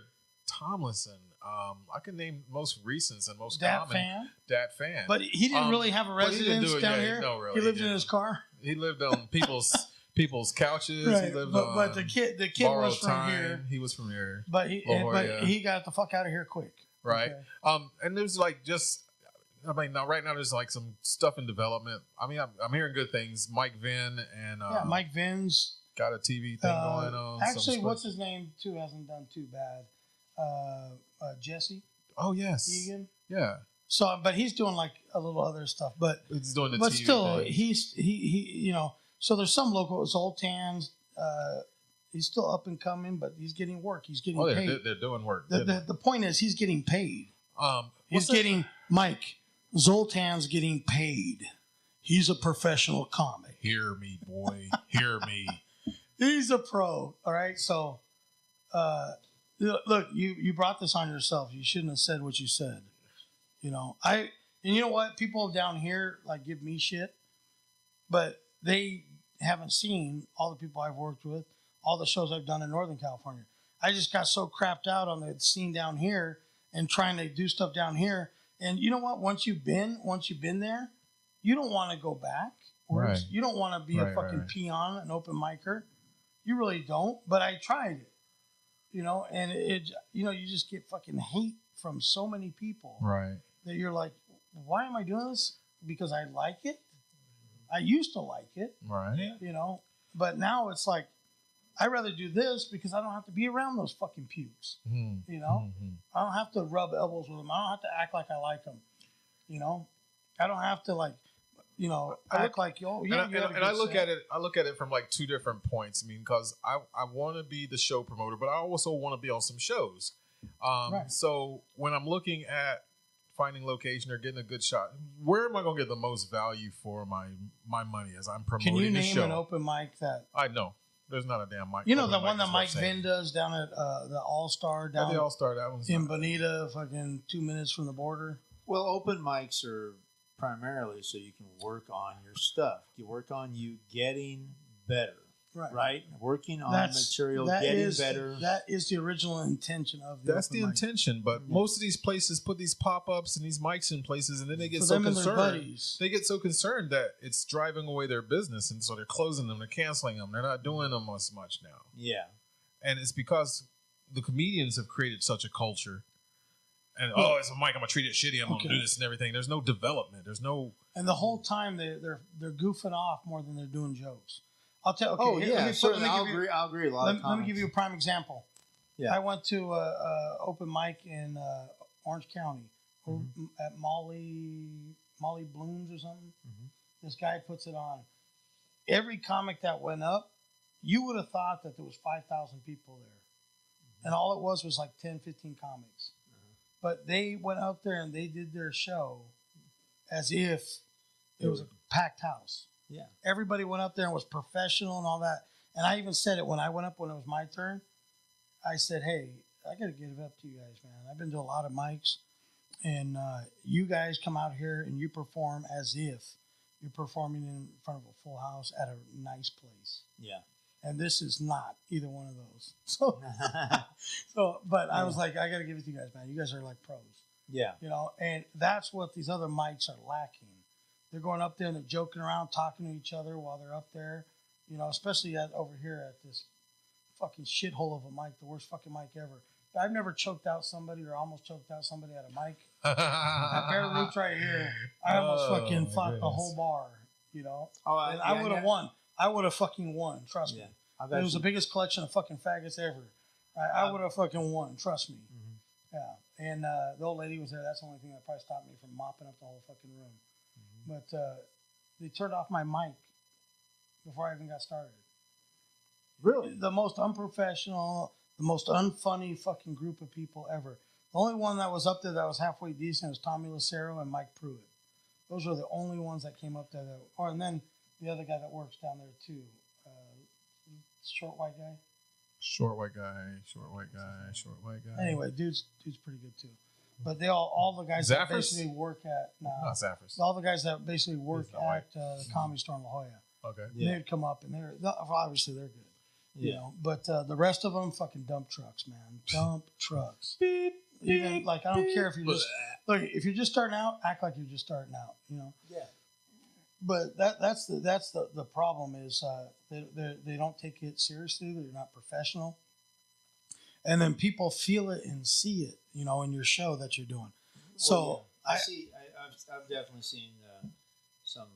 Tomlinson. I can name most recent and most That common. fan, Dat fan. but he didn't really have a but he didn't residence do it, down yeah, here. no, really, he lived he in didn't. his car. He lived on people's couches. He Right. lived But on the kid borrowed was from time. here. He was from here, But La Jolla. he got the fuck out of here quick. right? Okay. And there's like just I mean, now right now there's like some stuff in development. I mean, I'm hearing good things. Mike Vinn and Mike Vinn's got a TV thing going on. Actually, what's his name too hasn't done too bad. Jesse. Oh yes. Egan. Yeah. So, but he's doing like a little other stuff. But he's doing the but TV still, thing. he you know. So there's some local Zoltan's. He's still up and coming, but he's getting work. He's getting paid. They're doing work. The point is, he's getting paid. He's getting Mike Zoltan's getting paid. He's a professional comic. Hear me, boy. Hear me. He's a pro. All right. So, look, you brought this on yourself. You shouldn't have said what you said. You know, and you know what? People down here like give me shit, but they haven't seen all the people I've worked with, all the shows I've done in Northern California. I just got so crapped out on the scene down here and trying to do stuff down here. And you know what? Once you've been there, you don't want to go back. Right. You don't want to be a fucking peon, an open micer. You really don't. But I tried it, you know, and you just get fucking hate from so many people. Right. That you're like, why am I doing this? Because I like it. I used to like it. Right. You know, but now it's like, I'd rather do this because I don't have to be around those fucking pukes. Mm-hmm. You know, Mm-hmm. I don't have to rub elbows with them. I don't have to act like I like them. You know, I don't have to like, you know, act like yo. Yeah, and I look at it. I look at it from like two different points. I mean, because I want to be the show promoter, but I also want to be on some shows. Right. So when I'm looking at finding location or getting a good shot, where am I going to get the most value for my money as I'm promoting Can you the name show? an open mic that? I know. There's not a damn mic. You know the open one mic that is Mike worth saying. Vinn does down at the All Star down The All Star. That one's in not- Bonita, fucking 2 minutes from the border. Well, open mics are primarily so you can work on your stuff. You work on you getting better, right? Working on material, getting better. That is the original intention of the That's open the mic. intention, but most of these places put these pop-ups and these mics in places, and then they get For so them and their concerned. buddies. They get so concerned that it's driving away their business, and so they're closing them, they're canceling them, they're not doing them as much now. Yeah. And it's because the comedians have created such a culture. And it's a mic, I'm gonna treat it shitty, I'm gonna do this and everything. There's no development. There's no. And the whole time they're goofing off more than they're doing jokes. I'll tell. Okay, Oh here, yeah, let me certainly. give I'll you- agree. I'll agree. A lot of Let me give you a prime example. Yeah. I went to open mic in Orange County at Molly Blooms or something. Mhm. This guy puts it on. Every comic that went up, you would have thought that there was 5,000 people there. And all it was like 10, 15 comics. But they went out there and they did their show as if it was a packed house. Yeah. Everybody went up there and was professional and all that. And I even said it when I went up when it was my turn. I said, hey, I got to give it up to you guys, man. I've been to a lot of mics. And you guys come out here and you perform as if you're performing in front of a full house at a nice place. Yeah. And this is not either one of those. But I was like, I got to give it to you guys, man. You guys are like pros. Yeah. You know, and that's what these other mics are lacking. They're going up there and they're joking around, talking to each other while they're up there. You know, especially over here at this fucking shithole of a mic, the worst fucking mic ever. I've never choked out somebody or almost choked out somebody at a mic. At Bear Roots right here, I almost fucking fought the whole bar. You know, and I would have won. I would have fucking won. Trust me. It was the biggest collection of fucking faggots ever. I would have fucking won. Trust me. Mhm. Yeah. And the old lady was there. That's the only thing that probably stopped me from mopping up the whole fucking room. But they turned off my mic before I even got started. Really? The most unprofessional, the most unfunny fucking group of people ever. The only one that was up there that was halfway decent was Tommy Lucero and Mike Pruitt. Those are the only ones that came up there. And then the other guy that works down there too. Short white guy. Short white guy. Anyway, dude's pretty good too. But they all the guys that Zaffers? basically work at Not Zaffers. all the guys that basically work He's not white. at the Comedy Store in La Jolla. Okay. They'd come up and obviously they're good. You Yeah. know, but the rest of them fucking dump trucks, man. Dump trucks. Beep. Even like I don't care if you're just look if you're just starting out, act like you're just starting out. You know. Yeah. But that's the problem is they don't take it seriously. They're not professional, and then people feel it and see it, you know, in your show that you're doing. So I see. I've definitely seen some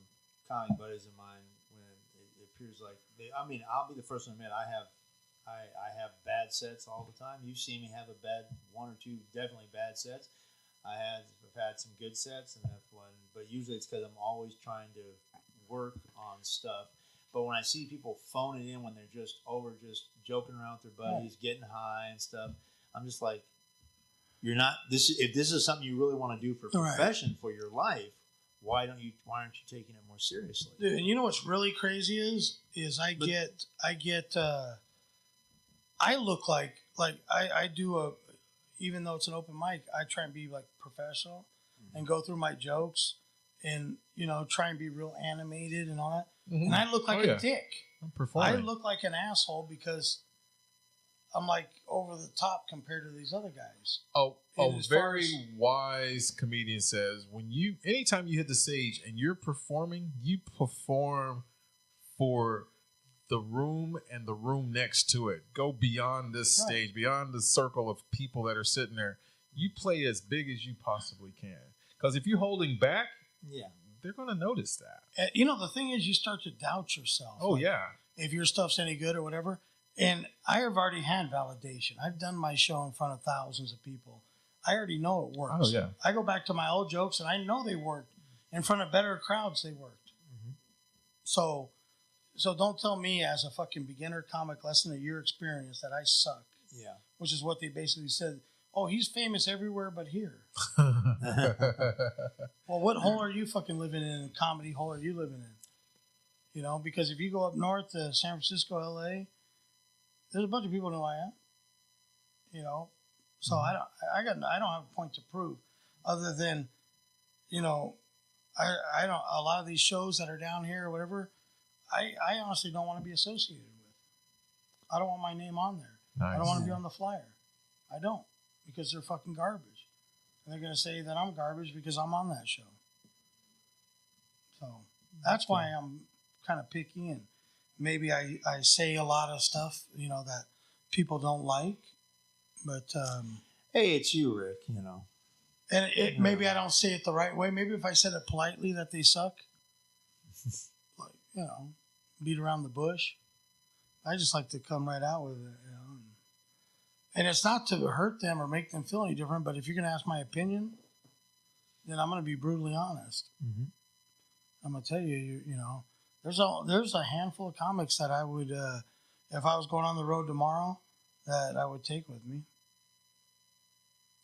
comic buddies of mine when it appears like I'll be the first one to admit I have bad sets all the time. You've seen me have a bad one or two definitely bad sets. I've had some good sets and have one, but usually it's because I'm always trying to work on stuff. But when I see people phone it in when they're just joking around with their buddies, getting high and stuff, I'm just like, you're not this. If this is something you really want to do for a profession, for your life, why aren't you taking it more seriously? Dude, and you know what's really crazy is I look like I do even though it's an open mic, I try and be like professional and go through my jokes and, try and be real animated and all that. Mm-hmm. And I look like a dick. I'm performing. I look like an asshole because I'm like over the top compared to these other guys. Very wise comedian says anytime you hit the stage and you're performing, you perform for the room and the room next to it. Go beyond this stage, beyond the circle of people that are sitting there. You play as big as you possibly can. Because if you're holding back, they're going to notice that. The thing is, you start to doubt yourself. Oh, yeah. If your stuff's any good or whatever. And I have already had validation. I've done my show in front of thousands of people. I already know it works. Oh, yeah. I go back to my old jokes, and I know they worked. In front of better crowds, they worked. Mm-hmm. So don't tell me as a fucking beginner comic less than a year experience that I suck. Yeah. Which is what they basically said. Oh, he's famous everywhere but here. Well, what hole are you fucking living in? Comedy hole are you living in? Because if you go up north to San Francisco, LA, there's a bunch of people who know I am. So I don't have a point to prove other than, I don't, a lot of these shows that are down here or whatever, I honestly don't want to be associated with. I don't want my name on there. Nice. I don't want to be on the flyer. I don't, because they're fucking garbage. And they're going to say that I'm garbage because I'm on that show. So that's why I'm kind of picky, and maybe I say a lot of stuff, that people don't like. But hey, it's you, Rick, And maybe I don't say it the right way. Maybe if I said it politely that they suck, like, beat around the bush. I just like to come right out with it, And it's not to hurt them or make them feel any different, but if you're going to ask my opinion, then I'm going to be brutally honest. Mm-hmm. I'm going to tell you, there's a handful of comics that I would, if I was going on the road tomorrow, that I would take with me.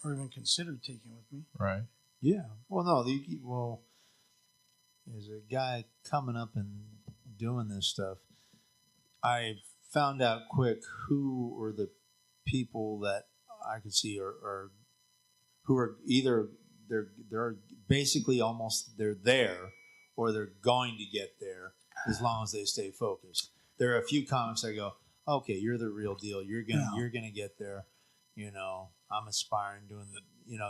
Or even consider taking with me. Right. Yeah. Well, no. There's a guy coming up and doing this stuff. I found out quick who were the people that I could see are who are either they're basically almost they're there or they're going to get there as long as they stay focused. There are a few comics that go, okay, you're the real deal. You're gonna get there. I'm aspiring doing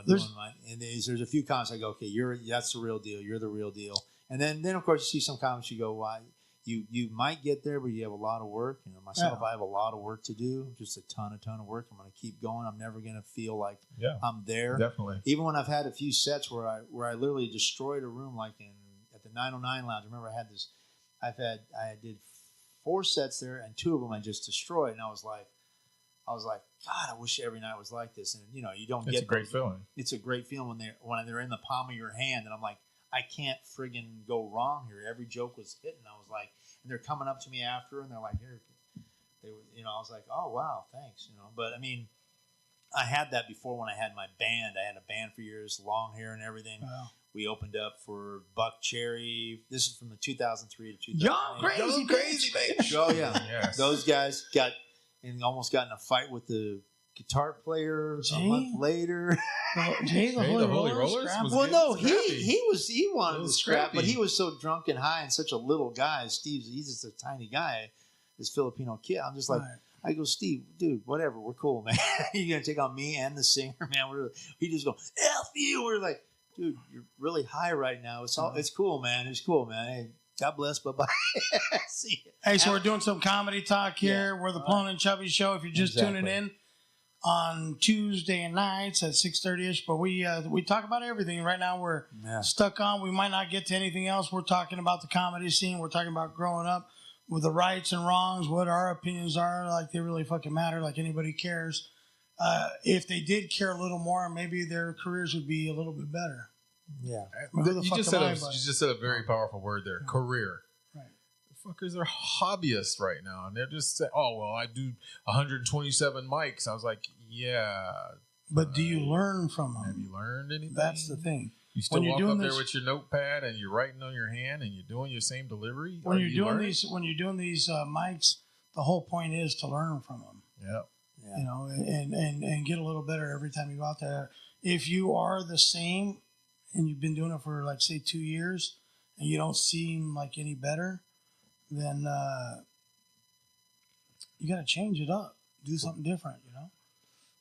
there's a few comics I go, okay, that's the real deal. You're the real deal. And then of course you see some comics you go, why you might get there, but you have a lot of work. Myself, I have a lot of work to do, just a ton of work. I'm going to keep going. I'm never going to feel like I'm there. Definitely. Even when I've had a few sets where I literally destroyed a room, like at the 909 Lounge. I remember I did 4 sets there, and 2 of them I just destroyed, and I was like, God, I wish every night was like this. And you don't get. It's a great feeling. It's a great feeling when they're in the palm of your hand, and I'm like, I can't friggin' go wrong here. Every joke was hitting. I was like, and they're coming up to me after, and they're like, here, I was like, oh wow, thanks, But I mean, I had that before when I had my band. I had a band for years, long hair and everything. Wow. We opened up for Buck Cherry. This is from the 2003 to 2008. Young crazy baby. Oh yeah, yes. Those guys almost got in a fight with the guitar player a month later. Jay the Holy Rollers? Well, no, he wanted to scrap, but he was so drunk and high and such a little guy. Steve's he's just a tiny guy, this Filipino kid. I'm just like, I go, Steve, dude, whatever, we're cool, man. You're gonna take on me and the singer, man. He just go, F you. We're like, dude, you're really high right now. It's cool, man. It's cool, man. Hey, God bless. Bye bye. See you. Hey, so we're doing some comedy talk here. We're the Pelon and Chubby show. If you're just tuning in. on Tuesday nights at 6:30ish. But we talk about everything. Right now we're stuck on. We might not get to anything else. We're talking about the comedy scene. We're talking about growing up with the rights and wrongs, what our opinions are, like they really fucking matter, like anybody cares. If they did care a little more, maybe their careers would be a little bit better. Yeah. You just said a very powerful word there, career. Right. The fuckers are hobbyists right now, and they're just saying, "Oh well, I do 127 mics." I was like, "Yeah." But do you learn from them? Have you learned anything? That's the thing. You still walk up there with your notepad and you're writing on your hand and you're doing your same delivery. When you're doing these mics, the whole point is to learn from them. Yeah. You know, and get a little better every time you go out there. If you are the same and you've been doing it for like say 2 years and you don't seem like any better, then you got to change it up, do something different. You know.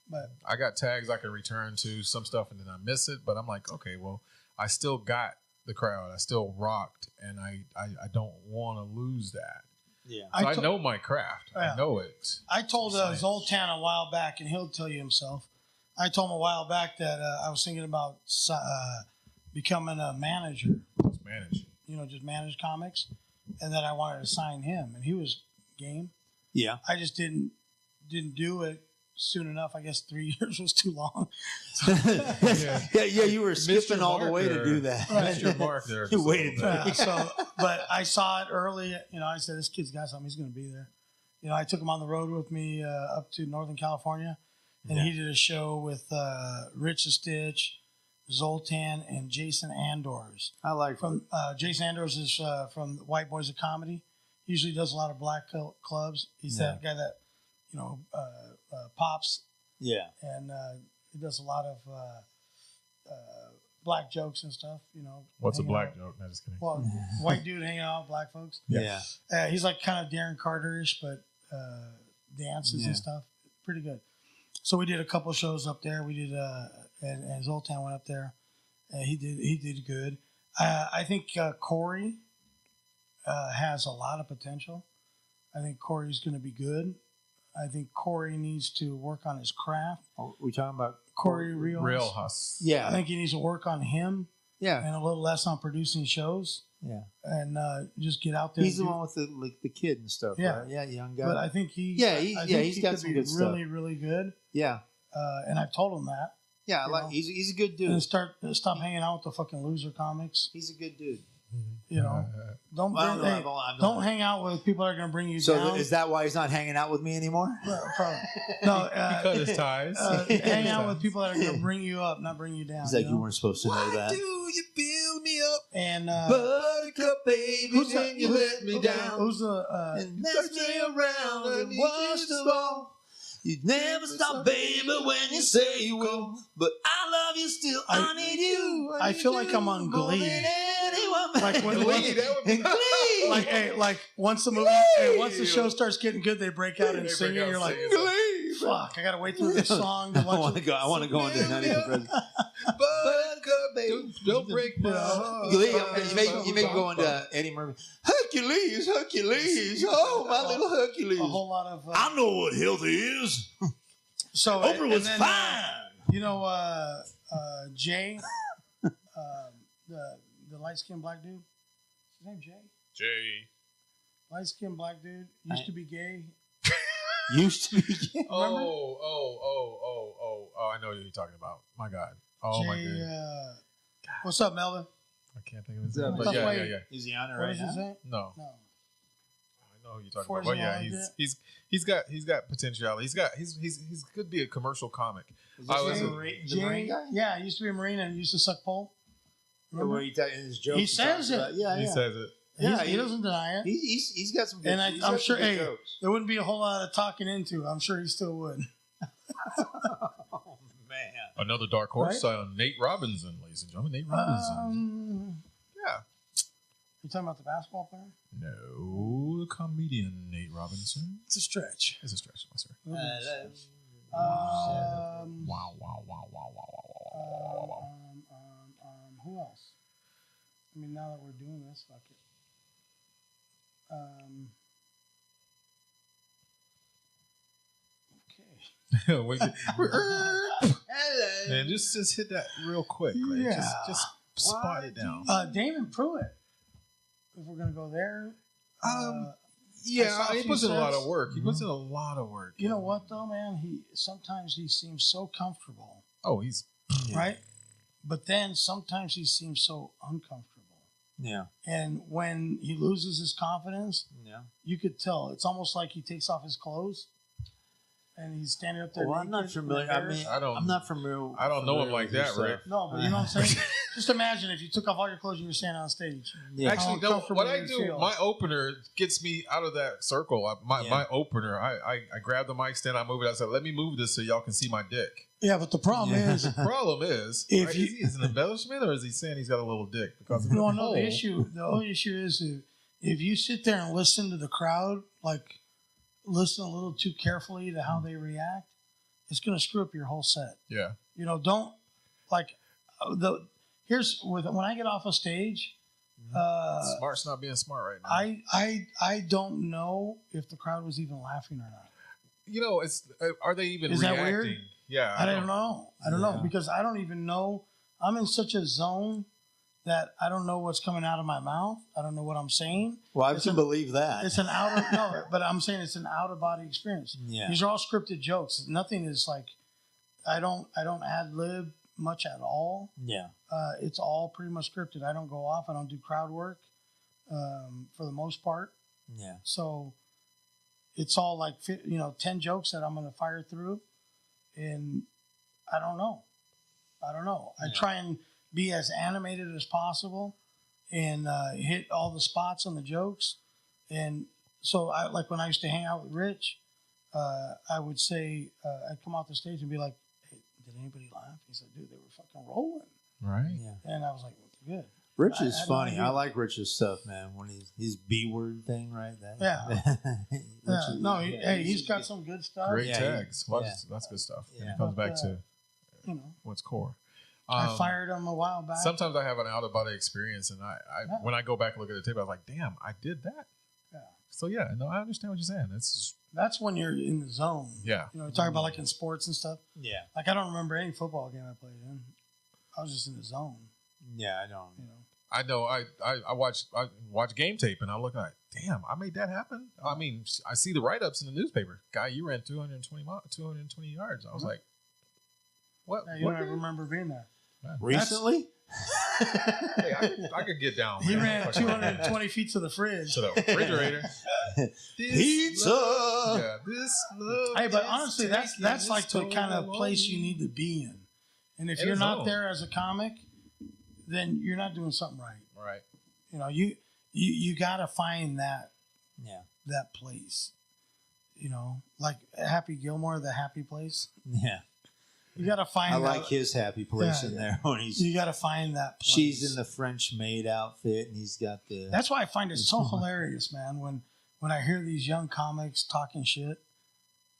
But I got tags I can return to some stuff and then I miss it, but I'm like, okay, well, I still got the crowd. I still rocked, and I don't want to lose that. Yeah. So I know my craft. Yeah. I know it. I told Zoltan a while back, and he'll tell you himself. I told him a while back that I was thinking about becoming a manager. Let's manage. You know, just manage comics, and that I wanted to sign him, and he was game. Yeah. I just didn't do it soon enough. I guess 3 years was too long. yeah, you were skipping all the way to do that. Missed your mark there. You waited. But I saw it early. You know, I said, this kid's got something. He's going to be there. You know, I took him on the road with me up to Northern California, and he did a show with Rich the Stitch, Zoltan, and Jason Andors. I like from Jason Andors is from White Boys of Comedy. He usually does a lot of black clubs. He's that guy that, you know, pops. Yeah. And he does a lot of black jokes and stuff, you know. What's a black joke? No, just kidding. Well, white dude hanging out with black folks. Yeah. He's like kind of Darren Carter-ish, but dances and stuff. Pretty good. So we did a couple shows up there. We did, and Zoltan went up there. He did good. I think Corey has a lot of potential. I think Corey's going to be good. I think Corey needs to work on his craft. Are we talking about Corey Reelhuss? Yeah. I think he needs to work on him. Yeah. And a little less on producing shows. Yeah. And just get out there. He's the one with the kid and stuff. Yeah. Right? Yeah, young guy. But I think he's got some good stuff. Really, really good. Yeah. And I've told him that. Yeah, he's a good dude. And stop hanging out with the fucking loser comics. He's a good dude. You know, don't hang out with people that are going to bring you down. So is that why he's not hanging out with me anymore? Probably. No, he cut his ties. Hang out with people that are going to bring you up, not bring you down. He's like, you weren't supposed to know that. Do you build me up? And Buttercup baby, then you let me down. Who's the and that's me around. And worst of all, you never stop, baby, when you say you will. But I love you still. I need you. I feel like I'm on Glee. Like when like once the movie, once the show starts getting good, they break out and sing it. You're like, Glee. Fuck! I gotta wait through this song to watch it. I want to go into 90th President. Buttercup, baby, don't break my heart. Glee, you make me go into Eddie Murphy. Hercules, oh my little Hercules. A whole lot of. I know what healthy is. So Oprah was fine. You know, Jay, the light skinned black dude. His name Jay. Light skinned black dude used to be gay. Used to be gay. Oh! I know who you're talking about. My God. Oh Jay, my God. What's up, Melvin? I can't think of his name. But But yeah. Is he on it What right is now? his name? No. No. I know who you're talking Forrest about. But yeah, Gump, he's got potential. He's could be a commercial comic. Is I this was the Marine guy? Yeah, he used to be a Marine and used to suck pole. Where he in his jokes? He says it. He says it. He doesn't deny it. He's got some good, And I'm sure, good jokes. there wouldn't be a whole lot of talking into. I'm sure he still would. Oh, man. Another dark horse, Nate Robinson, ladies and gentlemen. Nate Robinson. Yeah. You talking about the basketball player? No, the comedian Nate Robinson. It's a stretch. It's a stretch, my sir. Wow. Who else? I mean, now that we're doing this, fuck it. Okay. And just hit that real quick. Like, Yeah. just spot it down. Damon Pruitt. If we're gonna go there, I Yeah, saw a he few puts in a lot sets. of work. He puts in a lot of work. you know what though, man? Sometimes he seems so comfortable, Oh, he's right? But then sometimes he seems so uncomfortable. Yeah. And when he loses his confidence, Yeah. you could tell. It's almost like he takes off his clothes and he's standing up there. Well, I'm not naked familiar. with I hair. mean, I don't- I'm not familiar. I don't know him familiar like with your that, stuff. Rick. No, but you know what I'm saying? Just imagine if you took off all your clothes and you were standing on stage. Yeah. Actually, How no. uncomfortable What I you do, feel. my opener gets me out of that circle. My Yeah. my opener, I grab the mic stand, I move it. I said, "Let me move this so y'all can see my dick." Yeah, but the problem Yeah. is, Problem is, If right, you- is it an embellishment or is he saying he's got a little dick? Because of no, the no. hole. The only issue is if you sit there and listen to the crowd, like listen a little too carefully to how they react, it's going to screw up your whole set. Yeah, You know, don't like when I get off a stage, smart's not being smart right now. I don't know if the crowd was even laughing or not. You know, it's are they even Is that reacting? weird? Yeah, I don't know. I don't know Yeah. because I don't even know. I'm in such a zone that I don't know what's coming out of my mouth. I don't know what I'm saying. Well, I It's can an- believe that. It's an out of no, but I'm saying it's an out of body experience. Yeah. These are all scripted jokes. Nothing is like I don't ad lib much at all. Yeah. It's all pretty much scripted. I don't go off. I don't do crowd work for the most part. Yeah. So it's all like 10 jokes that I'm going to fire through, and I don't know. I Yeah. try and be as animated as possible and hit all the spots on the jokes. And so I like when I used to hang out with Rich, I would say I'd come off the stage and be like, "Hey, did anybody laugh?" He said, "Dude, they were fucking rolling." right. Yeah. And I was like, "Good." Rich I is had no funny. idea. I like Rich's stuff, man. When his B word thing, right? That, Yeah. Rich is- No, yeah, he's got some good stuff. Great Yeah, tags. Well, yeah. that's good stuff. And Yeah. it comes But, back to You know, what's core. I fired him a while back. Sometimes I have an out of body experience, and I Yeah. when I go back and look at the tape, I was like, "Damn, I did that." Yeah. So yeah, no, I understand what you're saying. It's just, That's when you're in the zone. yeah, You know, we're talking about like in sports and stuff. Yeah. Like I don't remember any football game I played in. I was just in the zone. Yeah, I don't. You know. I know. I watch game tape, and I look like, "Damn, I made that happen." I mean, I see the write ups in the newspaper. Guy, you ran 220 yards. I was like, "What?" Yeah, you what don't game? remember being there. Recently? Hey, I could get down. He man. ran 220 feet to the fridge. to the refrigerator. This Pizza! love- yeah, this love Hey, but is honestly, that's taking like its the toll kind of on place me. you need to be in. And if In you're a not zone. there as a comic, then you're not doing something right. Right. You know, you got to find that Yeah. place. You know, like Happy Gilmore, the happy place. Yeah. You got to find. I like that, his happy place Yeah. in there when he's You got to find that place. she's in the French maid outfit and he's got the That's why I find it so hilarious, man. When I hear these young comics talking shit,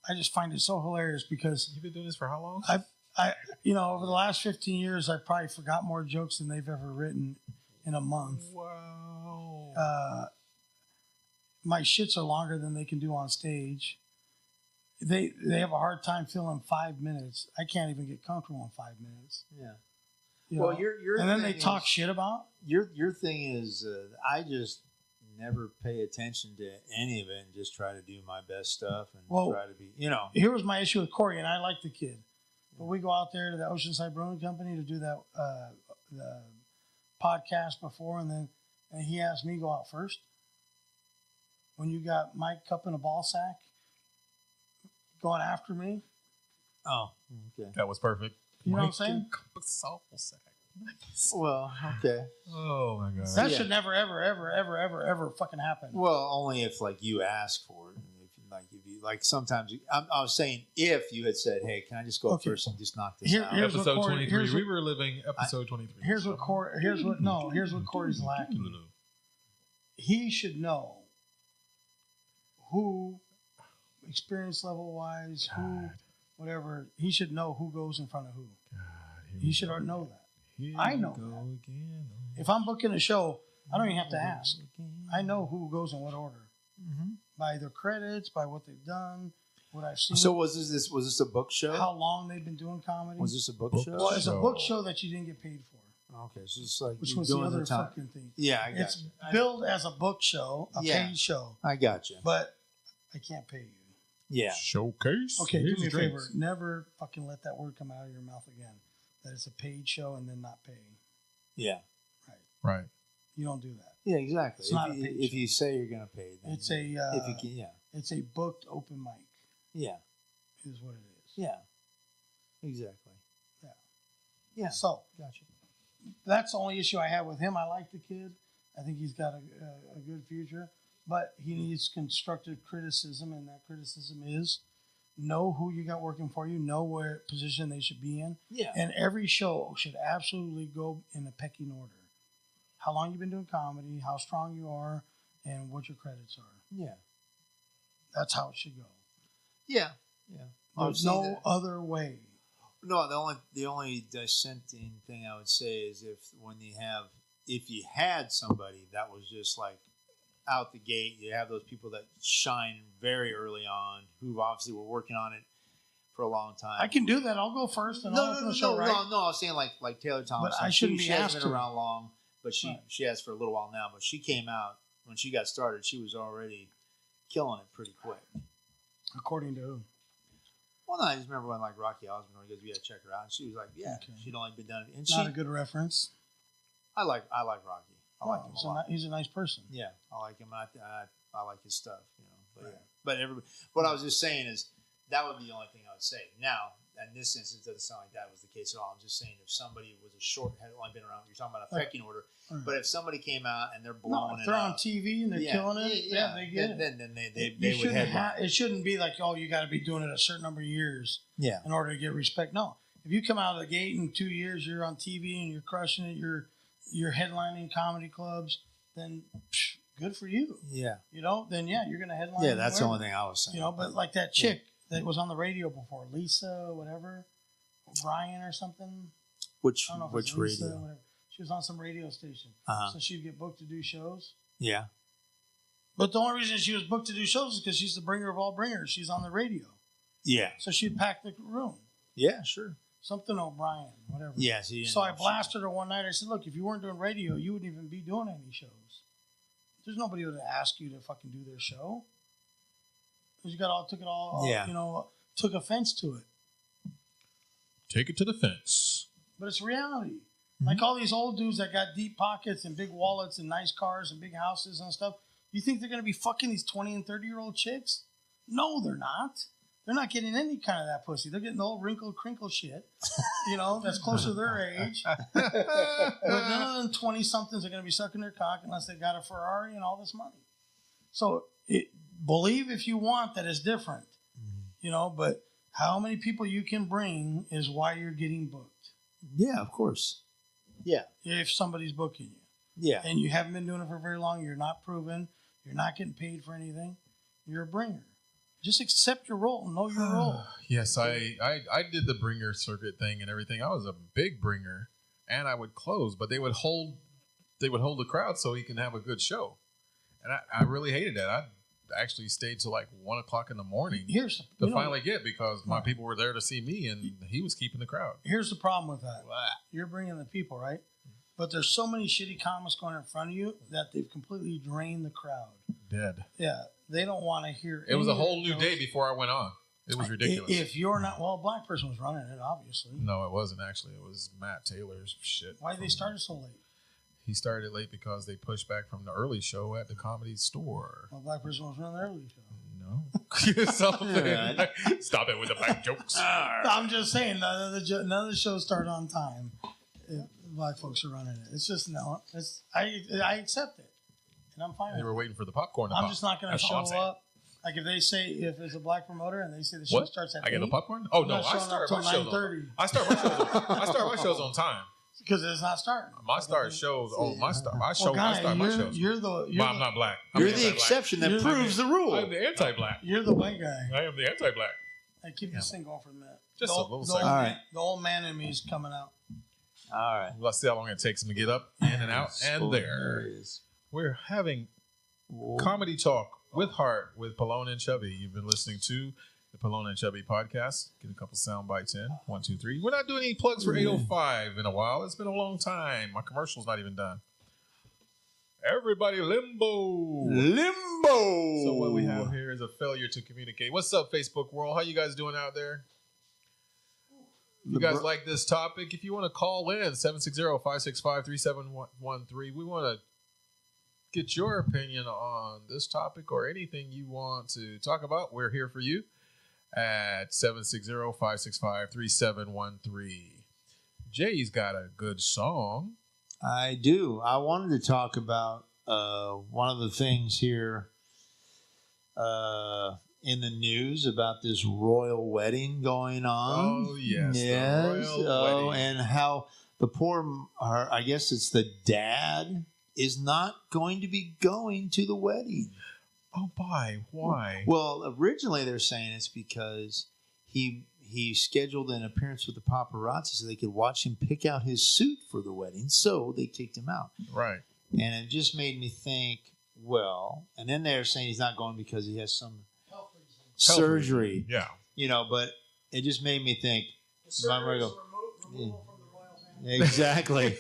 I just find it so hilarious because You've been doing this for how long? I over the last 15 years, I probably forgot more jokes than they've ever written in a month. Wow. My shits are longer than they can do on stage. They have a hard time filling 5 minutes. I can't even get comfortable in 5 minutes. yeah. You Well, know? your and then they thing talk is- shit about. Your thing is I just never pay attention to any of it and just try to do my best stuff and Well, try to be, you know. Here was my issue with Corey, and I like the kid, but we go out there to the Oceanside Brewing Company to do that the podcast before, and he asked me to go out first. When you got Mike Cup in a ball sack going after me, Oh, okay. That was perfect. You know what I'm saying? Softball sack. Well, okay. Oh my god. that Yeah. should never, ever, ever, ever, ever, ever fucking happen. Well, only if like you ask for it. If you like sometimes I was saying if you had said, "Hey, can I just go Okay. first and just knock this Here- out?" here's what Episode Corey- 23. here's We what- were living episode 23. Here's what Corey's lacking. He should know who, experience level wise, who, whatever. He should know who goes in front of who. He should know that. I know that. If I'm booking a show, I don't even have to ask. I know who goes in what order Mm-hmm. by their credits, by what they've done. what I've seen. So was this a book show? How long they've been doing comedy? Was this a book show? Well, it's a book show that you didn't get paid for. Okay, so it's like Which you're was the doing other time. fucking thing. Yeah, I got It's you. billed as a book show, a paid show, I got you. but I can't pay you. Yeah. Showcase. Okay, Here's do me a drinks. favor. Never fucking let that word come out of your mouth again. That it's a paid show and then not paying. Yeah. Right. You don't do that. Yeah, exactly. It's not a paid if show. you say you're going to pay, then It's a if you can, it's a booked open mic. yeah, Is what it is. yeah, exactly. Yeah. Yeah. So Gotcha. that's the only issue I have with him. I like the kid. I think he's got a good future, but he needs constructive criticism, and that criticism is know who you got working for you, know what position they should be in, Yeah. and every show should absolutely go in a pecking order. How long you've been doing comedy, how strong you are, and what your credits are. Yeah. That's how it should go. Yeah. Yeah. There's no other way. No, the only dissenting thing I would say is if you had somebody that was just like out the gate, you have those people that shine very early on, who obviously were working on it for a long time. I can do that. I'll go first and I'll open the show, right? No, I was saying like Taylor Thomas. But I shouldn't be she hasn't asked been to. around long, but she Right. she has for a little while now. But she came out when she got started. She was already killing it pretty quick. According to who? Well, no, I just remember when like Rocky Osborne goes, "We got to check her out," and she was like, "Yeah, Okay. she'd only been done." And Not a good reference. I like Rocky. I like him a So lot. he's a nice person. Yeah, I like him. I like his stuff. You know, but yeah. But everybody, what I was just saying is that would be the only thing I would say. Now, in this instance, it doesn't sound like that was the case at all. I'm just saying if somebody was had only been around, you're talking about a pecking order. Right. But if somebody came out and they're No, blowing if it they're up, on TV and they're killing it, yeah, they get it. Then they You would shouldn't headline. it shouldn't be like, oh, you got to be doing it a certain number of years Yeah, in order to get respect. No, if you come out of the gate in 2 years, you're on TV and you're crushing it, you're headlining comedy clubs, then good for you. yeah, You know, then yeah, you're gonna headline. yeah. That's the wherever. only thing I was saying. You know, but like that chick that was on the radio before, Lisa, whatever, Brian or something. which I don't know if it's which Lisa, radio? whatever. She was on some radio station, Uh-huh. so she'd get booked to do shows. Yeah, But the only reason she was booked to do shows is because she's the bringer of all bringers. She's on the radio, yeah, so she'd pack the room. yeah. Sure. Something O'Brien, whatever. Yeah. So I blasted her one night. I said, "Look, if you weren't doing radio, you wouldn't even be doing any shows. There's nobody to ask you to fucking do their show. Because you took it all, Yeah. you know, took offense to it. Take it to the fence. But it's reality. Mm-hmm. Like all these old dudes that got deep pockets and big wallets and nice cars and big houses and stuff. You think they're going to be fucking these 20 and 30-year-old chicks? No, they're not. They're not getting any kind of that pussy. They're getting the old wrinkled, crinkle shit, you know, that's close to their age. But none of them 20-somethings are going to be sucking their cock unless they got a Ferrari and all this money. So believe if you want that it's different, you know, but how many people you can bring is why you're getting booked. Yeah, of course. Yeah, If somebody's booking you. yeah. And you haven't been doing it for very long, you're not proven, you're not getting paid for anything, you're a bringer. Just accept your role, know your role. Yes, I did the bringer circuit thing and everything. I was a big bringer, and I would close, but they would hold the crowd so he can have a good show, and I really hated that. I actually stayed till like 1 o'clock in the morning Here's to finally get because my people were there to see me, and he was keeping the crowd. Here's the problem with that. You're bringing the people, right? But there's so many shitty comics going in front of you that they've completely drained the crowd. Dead. Yeah, they don't want to hear. It was a any of whole their new day jokes. before I went on. It was ridiculous. If you're not, well, a black person was running it, obviously. No, it wasn't actually. It was Matt Taylor's shit. Why did they start so late? He started late because they pushed back from the early show at the Comedy Store. Well, a black person was running the early show. No. Something. Stop it with the black jokes. I'm just saying, none of the shows start on time. If black folks are running it. It's just no. I accept it, and I'm fine They with were it. waiting for the popcorn to I'm pop. just not going to That's all show I'm saying. up. Like if they say if it's a black promoter and they say the show What? starts at I get 8, the popcorn? Oh, I'm no. not I showing start up my till shows 9:30. on. I start my shows on time. because it's not starting. My start shows. Oh, my start. I Well, start my Guy, shows. you're the But I'm not black. I'm You're the anti-black. exception that You're- proves the rule. I'm the anti-black. you're the white guy. I am the anti-black. Hey, keep this thing going for a minute. Just the, a little the second. old, All right. The old man in me is coming out. All right. Let's see how long it takes him to get up, in and out, and there. it is. We're having comedy talk with heart with Pelon and Chubby. You've been listening to the Pelon and Chubby podcast. Get a couple sound bites in. 1, 2, 3. We're not doing any plugs for 805 in a while. It's been a long time. My commercial's not even done. Everybody limbo. Limbo. So what we have here is a failure to communicate. What's up, Facebook world? How you guys doing out there? You guys like this topic? If you want to call in, 760-565-3713. We want to get your opinion on this topic or anything you want to talk about. We're here for you at 760-565-3713. Jay's got a good song. I do. I wanted to talk about one of the things here in the news about this royal wedding going on. Oh, yes. Yes. The royal wedding. And how the poor, I guess it's the dad, is not going to be going to the wedding. Oh, boy. Why? Well, originally they're saying it's because he scheduled an appearance with the paparazzi so they could watch him pick out his suit for the wedding. So they kicked him out. Right. And it just made me think, well, and then they're saying he's not going because he has some surgery. Yeah. You know, but it just made me think. The surgery is removal from the royal family. Exactly.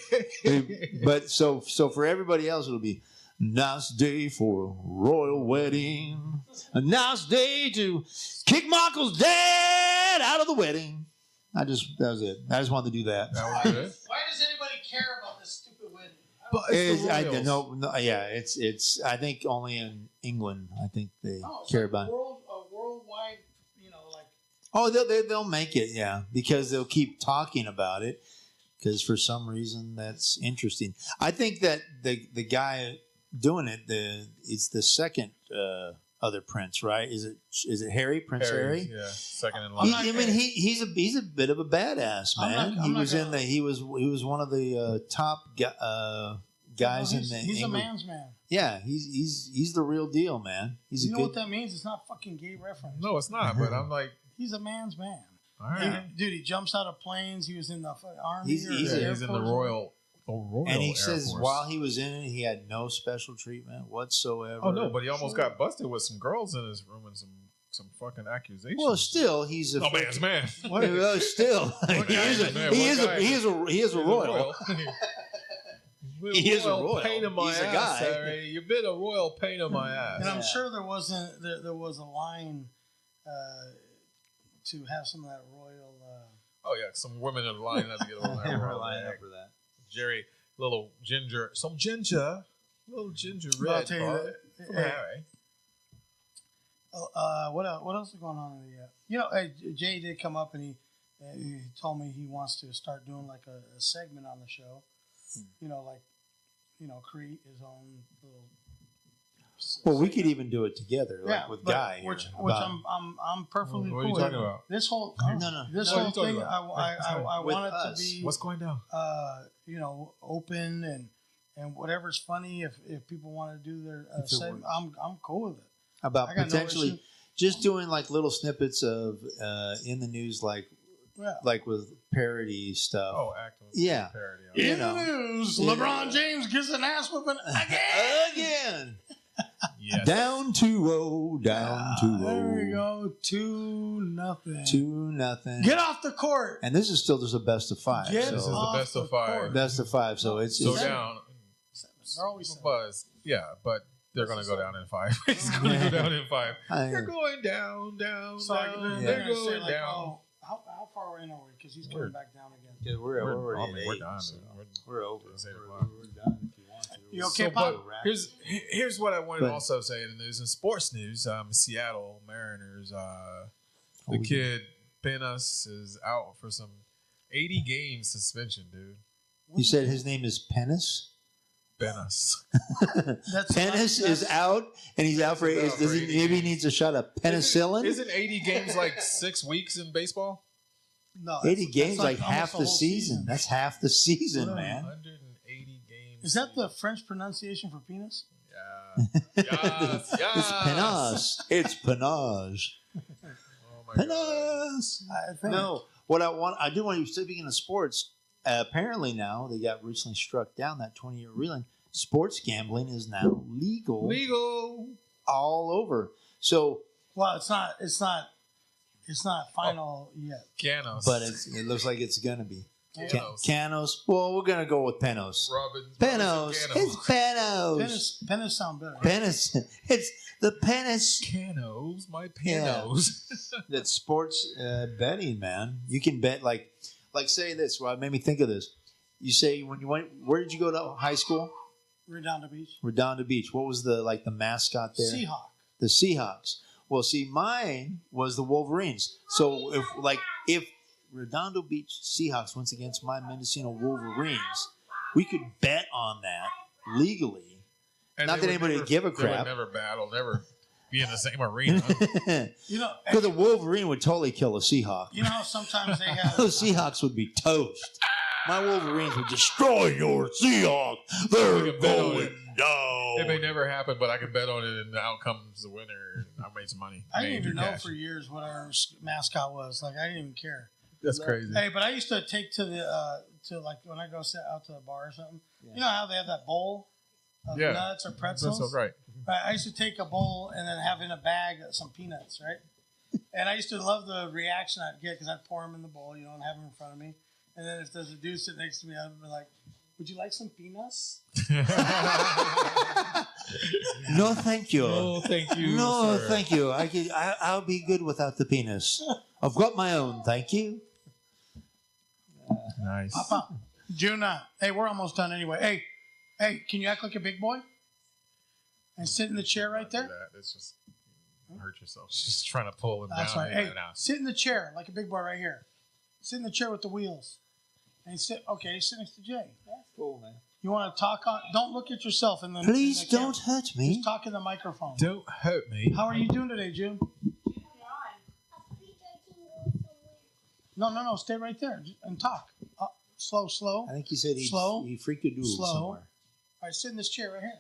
But so for everybody else, it'll be nice day for a royal wedding. A nice day to kick Michael's dad out of the wedding. That was it. I just wanted to do that. That was good. Why does anybody care about this stupid wedding? But it's the I Royals. no, yeah, it's. I think only in England. I think they care about it. Worldwide, like. Oh, they'll make it, yeah, because they'll keep talking about it. Because for some reason that's interesting. I think that the guy doing it, it's the second other prince, right? Is it Harry? Prince Harry? Yeah, second in line. I mean, he's a bit of a badass, man. He was one of the top guys in the. He's a man's man. Yeah, he's the real deal, man. He's you know what that means? It's not fucking gay reference. No, it's not. But I'm like, he's a man's man. all right. Dude, he jumps out of planes. He was in the army. He's He's in the royal. And he Air says Force. while he was in it, he had no special treatment whatsoever. Oh no, but he almost got busted with some girls in his room and some fucking accusations. Well, still, he's a man's man. Well, still, he is a royal. He is a royal. Pain in my He's a ass, guy. Harry. You've been a royal pain in my ass. And I'm sure there was a line to have some of that royal. Oh yeah, some women are lining up to get on that royal lining bag. up for that. Jerry, little ginger I'll red tell you part that. from Harry. What else is going on in the? Jay did come up and he told me he wants to start doing like a segment on the show. Create his own little. Well, we could even do it together, with Guy. Which about- I'm perfectly What are you cool talking with. about? This whole No. this What are whole you talking thing about? I With want it us. to be What's going down? open and whatever's funny if people want to do their If it segment, I'm cool with it. about I got no potentially issue. just doing like little snippets of in the news, like with parody stuff. Oh, acting. Yeah. Parody. You In know. the news, Yeah. LeBron James gets an ass whooping Again. Yes. Down 2-0. Down 2-0. There we go. 2-0. 2-0. Get off the court. And this is still just a best of 5. Get so This is the off best of the 5. court. best of 5. So it's So down. They're always seven. Buzz. Yeah, but they're going to go down in 5. It's going to go down in 5. They're going down. So down. they're They're gonna say going like, down. oh, how far in are we? Because he's coming back down again. Yeah, we're already at we're 8, done. so We're- we're over. it's 8 We're o'clock. done if you want to. You okay, So, Pop? but here's what I wanted to But- also say in the news. In sports news, Seattle Mariners, the we- kid Penas is out for some 80 game suspension, dude. You said his name is Penis? Penas. Penis is out, and he's out for. He's out for 80 Maybe he needs a shot of penicillin. Isn't 80 games like 6 weeks in baseball? No, 80 games, that's like half almost the whole season. That's half the season, Yeah. man. 180 games. Is that the French pronunciation for penis? Yeah. Yes. Yes. It's penas. It's penage. Oh my God. Penas. I think. No, I do want to. Speaking of sports, apparently now they got recently struck down that 20-year ruling. Sports gambling is now legal Legal. all over. So Well, it's not. It's not final yet. Canos. but it looks like it's gonna be. Canos. Canos. Well, we're gonna go with Penos. Penos. It's Penos. Penis sound better. Penis. It's the penis. Canos. My Yeah. panos. That's sports betting, man. You can bet like say this. Well, it made me think of this. You say when you went, where did you go to high school? Redondo Beach. Redondo Beach. What was the mascot there? Seahawk. The Seahawks. Well, see, mine was the Wolverines. So if Redondo Beach Seahawks went against my Mendocino Wolverines, we could bet on that legally. And Not they that would anybody never- would give a They would crap. never battle, never be in the same arena. You know, Because the Wolverine would totally kill a Seahawk. you know how sometimes they have. Those Seahawks would be toast. My Wolverines would destroy your Seahawks. They're We can bet on going it. down. It may never happen, but I can bet on it, and the outcome's the winner. And I made some money. I didn't Made even know cash. for years what our mascot was. Like I didn't even care. That's crazy. Hey, but I used to take to the to like when I go sit out to the bar or something. Yeah. You know how they have that bowl of Yeah. nuts or pretzels? That's right. Right, I used to take a bowl and then have in a bag some peanuts, right? And I used to love the reaction I'd get because I'd pour them in the bowl, you know, and have them in front of me. And then if there's a dude sitting next to me, I'd be like, "Would you like some peanuts?" No, thank you. Oh, thank you. No, sir. thank you. I'll be good without the penis. I've got my own. Thank you. Nice. Papa, Juna. Hey, we're almost done anyway. Hey, can you act like a big boy and sit in the chair right there? It's just hurt yourself. She's trying to pull him That's down. right. Hey, now. sit in the chair like a big boy right here. Sit in the chair with the wheels. And sit next to Jay. That's cool, man. You want to talk on? Don't look at yourself in the. Please in the don't camera. hurt me. Just talk in the microphone. Don't hurt me. How are you doing today, June? No. Stay right there and talk. Slow. I think he said Slow. he freaked a dude Slow. somewhere. All right, sit in this chair right here.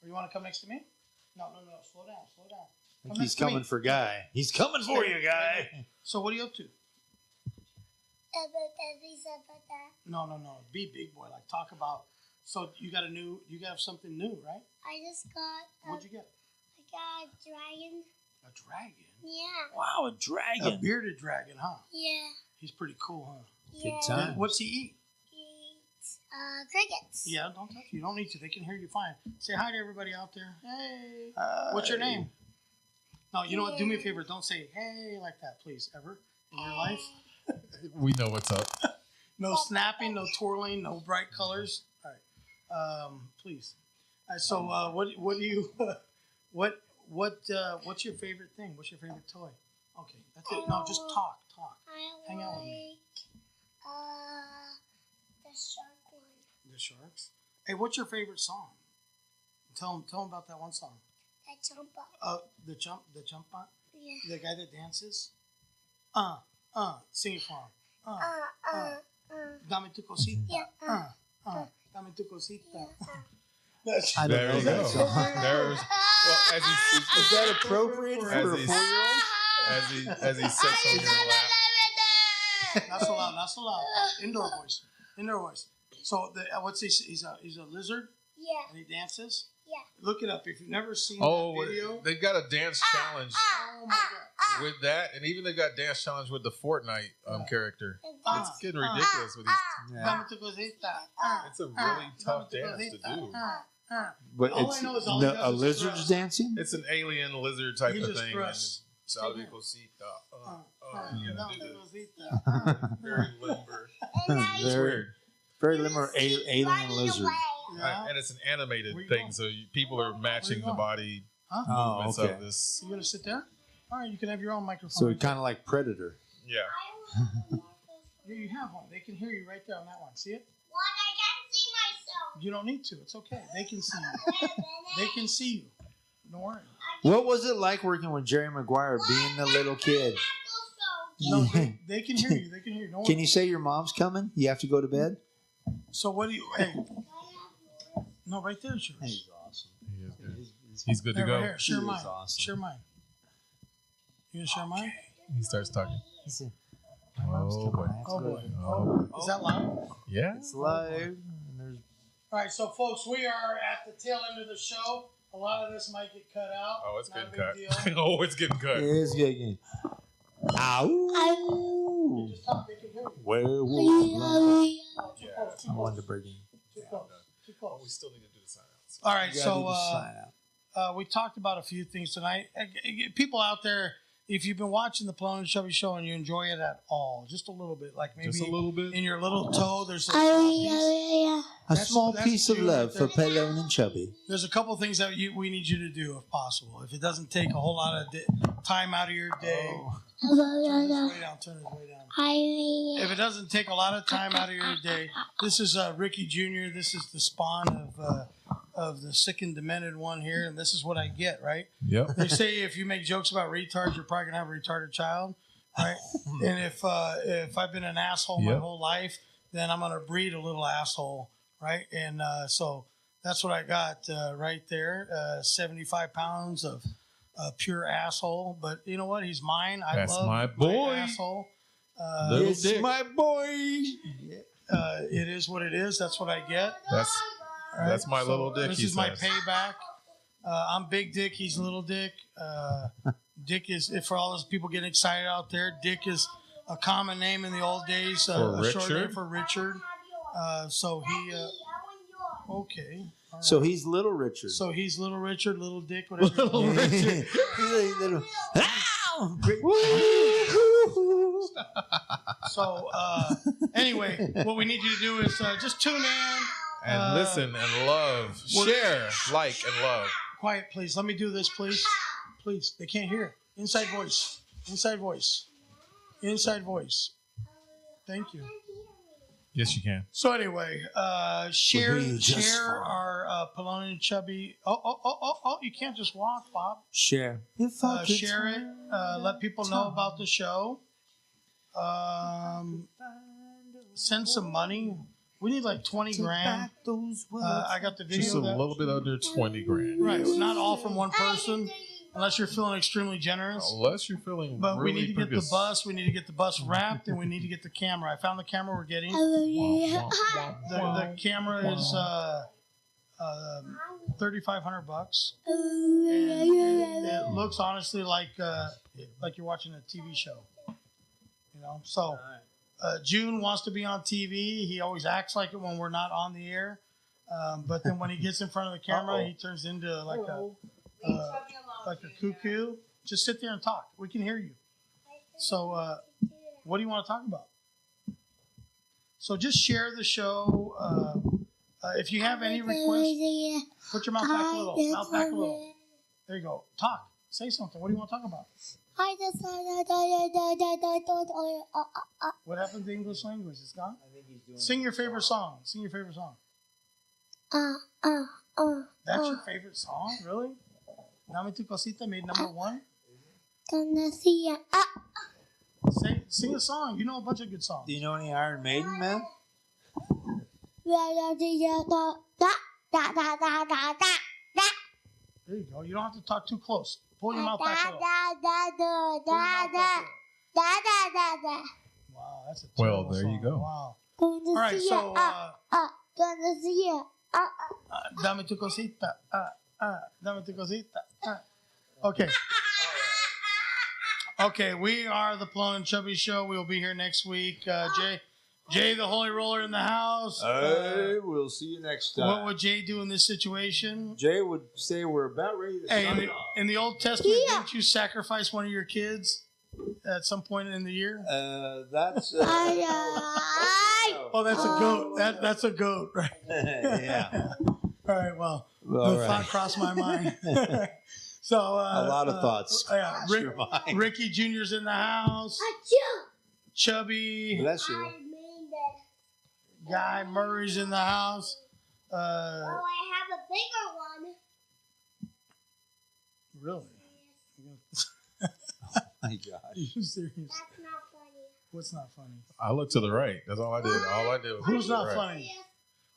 Or you want to come next to me? No. Slow down. I Come think next he's to me. coming for Guy. He's coming for you, Guy. So what are you up to? No. Be big boy. Like talk about. So you got something new, right? I just got What'd you get? I got a dragon. A dragon. Yeah. Wow, a A dragon. bearded dragon, huh? Yeah. He's pretty cool, huh? Yeah. time. What's he eat? Eat crickets. Yeah, don't touch you. You don't need to. They can hear you fine. Say hi to everybody out there. Hey. Hi. What's your name? No, you know what? Do me a favor. Don't say hey like that, please, ever in your life. We know what's up. No snapping, no twirling, no bright colors. All right. Please. So, what do you, what's your favorite thing? What's your favorite toy? Okay, that's it. No, just talk. I Hang out with me. the shark one. The Sharks. Hey, what's your favorite song? Tell them about that one song. That jump up. The jump bot. Yeah. The guy that dances. Sing it for him. Dame tu cosita. Yeah. Dame tu cosita. Yeah. I don't There know you that go. song. There's as he Is that appropriate for a As 4-year-old? as he sits on your lap. Not so loud. Indoor voice. So what's he? He's a lizard Yeah. and he dances. Yeah. Look it up if you've never seen Oh, that video. they've got a dance challenge Oh my god. with that, and even they've got dance challenge with the Fortnite character. Ah, It's getting ridiculous with these. Yeah. Dame tu cosita. It's a really tough dance to do. But All it's I know is all he no, does a is lizard's thrust. dancing? It's an alien lizard type He of just thing. thrusts. Salve cosita. You gotta Dame do tu this. cosita. Very limber. And now It's he's weird. Very limber alien running lizard. away. Yeah. And it's an animated Where you thing, going? so people are matching the going? body Huh? Oh, movements okay. of this. You gonna sit there? All right, you can have your own microphone. So right kind of like Predator. Yeah. there. Yeah, you have one. They can hear you right there on that one. See it? What? I can't see myself. You don't need to. It's okay. They can see you. They can see you. Don't worry. What was it like working with Jerry Maguire being the little kid? No, they can hear you. They can hear you. Don't Can worry. you say your mom's coming? You have to go to bed? So what do you? Hey, no, right there's yours. He's awesome. He is good. He's good to Hey, go. right here. Share He is mine. awesome. Share mine. You gonna share mine? He starts talking. My mom's Oh, coming. boy. I have to Oh go boy. to bed. Oh, is that loud? Yeah. It's live. And there's All right, so folks, we are at the tail end of the show. A lot of this might get cut out. Oh, it's Not a getting big cut. deal. Oh, it's getting cut. It is good game. Ow. Just talk, they can hear you. Werewolf. I wanted to break in. Too close. Too close. We still need to do the sign outs. All right, You gotta do so the sign out. we talked about a few things tonight. People out there, if you've been watching the Pelon and Chubby show and you enjoy it at all, just a little bit, like maybe Just a little bit. in your little toe, there's a A That's- small that's piece of you love right for there. Pelon and Chubby. There's a couple things that we need you to do if possible. If it doesn't take a whole lot of time out of your day, turn this way down. Turn this way down. If it doesn't take a lot of time out of your day, this is Ricky Jr. This is the spawn of the sick and demented one here, and this is what I get, right? Yep. They say if you make jokes about retards, you're probably gonna have a retarded child, right? And if I've been an asshole my Yep. whole life, then I'm gonna breed a little asshole, right? And so that's what I got right there. 75 pounds of pure asshole, but you know what? He's mine. I That's love my boy. asshole. Little It's dick. my boy. It is what it is. That's what I get. That's my So little dick. This he is my says. payback. I'm Big Dick. He's Little Dick. Dick is, for all those people getting excited out there, Dick is a common name in the old days. For a short name Richard? for Richard. So he, okay. All right. So he's Little Richard. So he's Little Richard, Little Dick, whatever. you Little want. Richard. Little. Ow! So anyway, what we need you to do is just tune in. And listen and love. Share, like, and love. Quiet, please. Let me do this, please. Please. They can't hear. Inside voice. Inside voice. Inside voice. Thank you. Yes, you can. So anyway, share We'll hear you just share fine. our Pelon and Chubby. Oh! You can't just walk, Bob. Share. Share it. Let people know about the show. Send some money. We need like 20 grand. I got the video. Just a of that. little bit under 20 grand. Right, not all from one person, unless you're feeling extremely generous. Unless you're feeling But really we need to get the purpose- bus. We need to get the bus wrapped, and we need to get the camera. I found the camera we're getting. The camera is $3,500. And it looks honestly like you're watching a TV show. You know, so June wants to be on TV. He always acts like it when we're not on the air. But then when he gets in front of the camera, he turns into like a cuckoo. Just sit there and talk. We can hear you. So, what do you want to talk about? So just share the show. If you have any requests, put your mouth back a little. Mouth back a little. There you go. Talk. Say something. What do you want to talk about? What happened to English language? It's gone? Sing your favorite song. Sing your favorite song. That's your favorite song? Really? Dame tu cosita made number one? Sing a song. You know a bunch of good songs. Do you know any Iron Maiden, man? There you go. You don't have to talk too close. Pull your mouth back a little. Pull your mouth back a little. Wow, that's a Well, terrible there you song. go. Wow. All right, so dame tu cosita. Dame tu cosita. Okay. Okay, we are the Pelon and Chubby Show. We'll be here next week. Jay, the Holy Roller in the house. Hey, we'll see you next time. What would Jay do in this situation? Jay would say we're about ready to Hey, sign off. in the Old Testament, didn't you sacrifice one of your kids at some point in the year? That's Oh, that's a goat. That's a goat, right? yeah. All right. Well, All the right. thought crossed my mind. So A lot of thoughts. Yeah, crossed your mind. Ricky Jr.'s in the house. Chubby Bless you. Guy Murray's in the house. Oh, I have a bigger one. Really? My God. Are you serious? That's not funny. What's not funny? I looked to the right. That's all I did. All I did was Who's look to not the right. funny?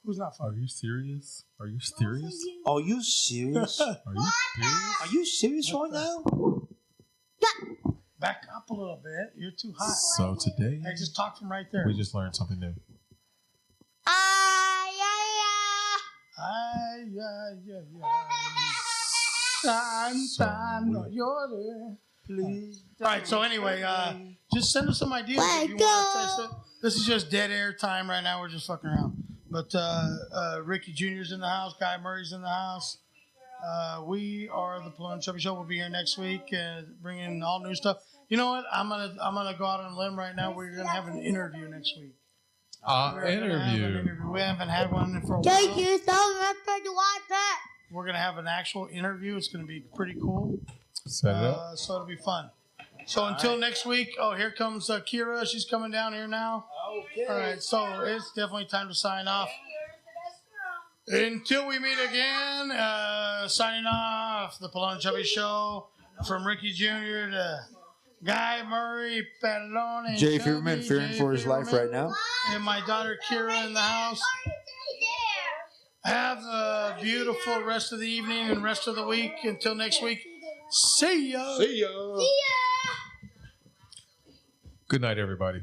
Who's not Are funny? you serious? Are you serious? Are you serious? Are you serious? Are you serious right now? Back up a little bit. You're too hot. So today, Hey, just talk from right there. we just learned something new. Ay, ay, ay. Tan, tan, no llores. Please right. So anyway, just send us some ideas if you want to test it. This is just dead air time right now. We're just fucking around. But Ricky Jr.'s in the house. Guy Murray's in the house. We are the Pelon and Chubby Show. We'll be here next week bringing all new stuff. You know what? I'm gonna go out on a limb right now. We're gonna have an interview next week. Interview. We haven't had one for a while. Thank you so much for watching that. We're gonna have an actual interview. It's gonna be pretty cool. Set it up. So it'll be fun. So until next week. Oh, here comes Kira. She's coming down here now. Okay. All right. So it's definitely time to sign off. Until we meet again, signing off, the Pelon and Chubby Show, from Ricky Jr. to Guy Murray, Pelon and Jay Chubby, Fierman fearing Jay for his life Fierman, right now. and my daughter Kira in the house. Have a beautiful rest of the evening and rest of the week. Until next week, see ya. Good night, everybody.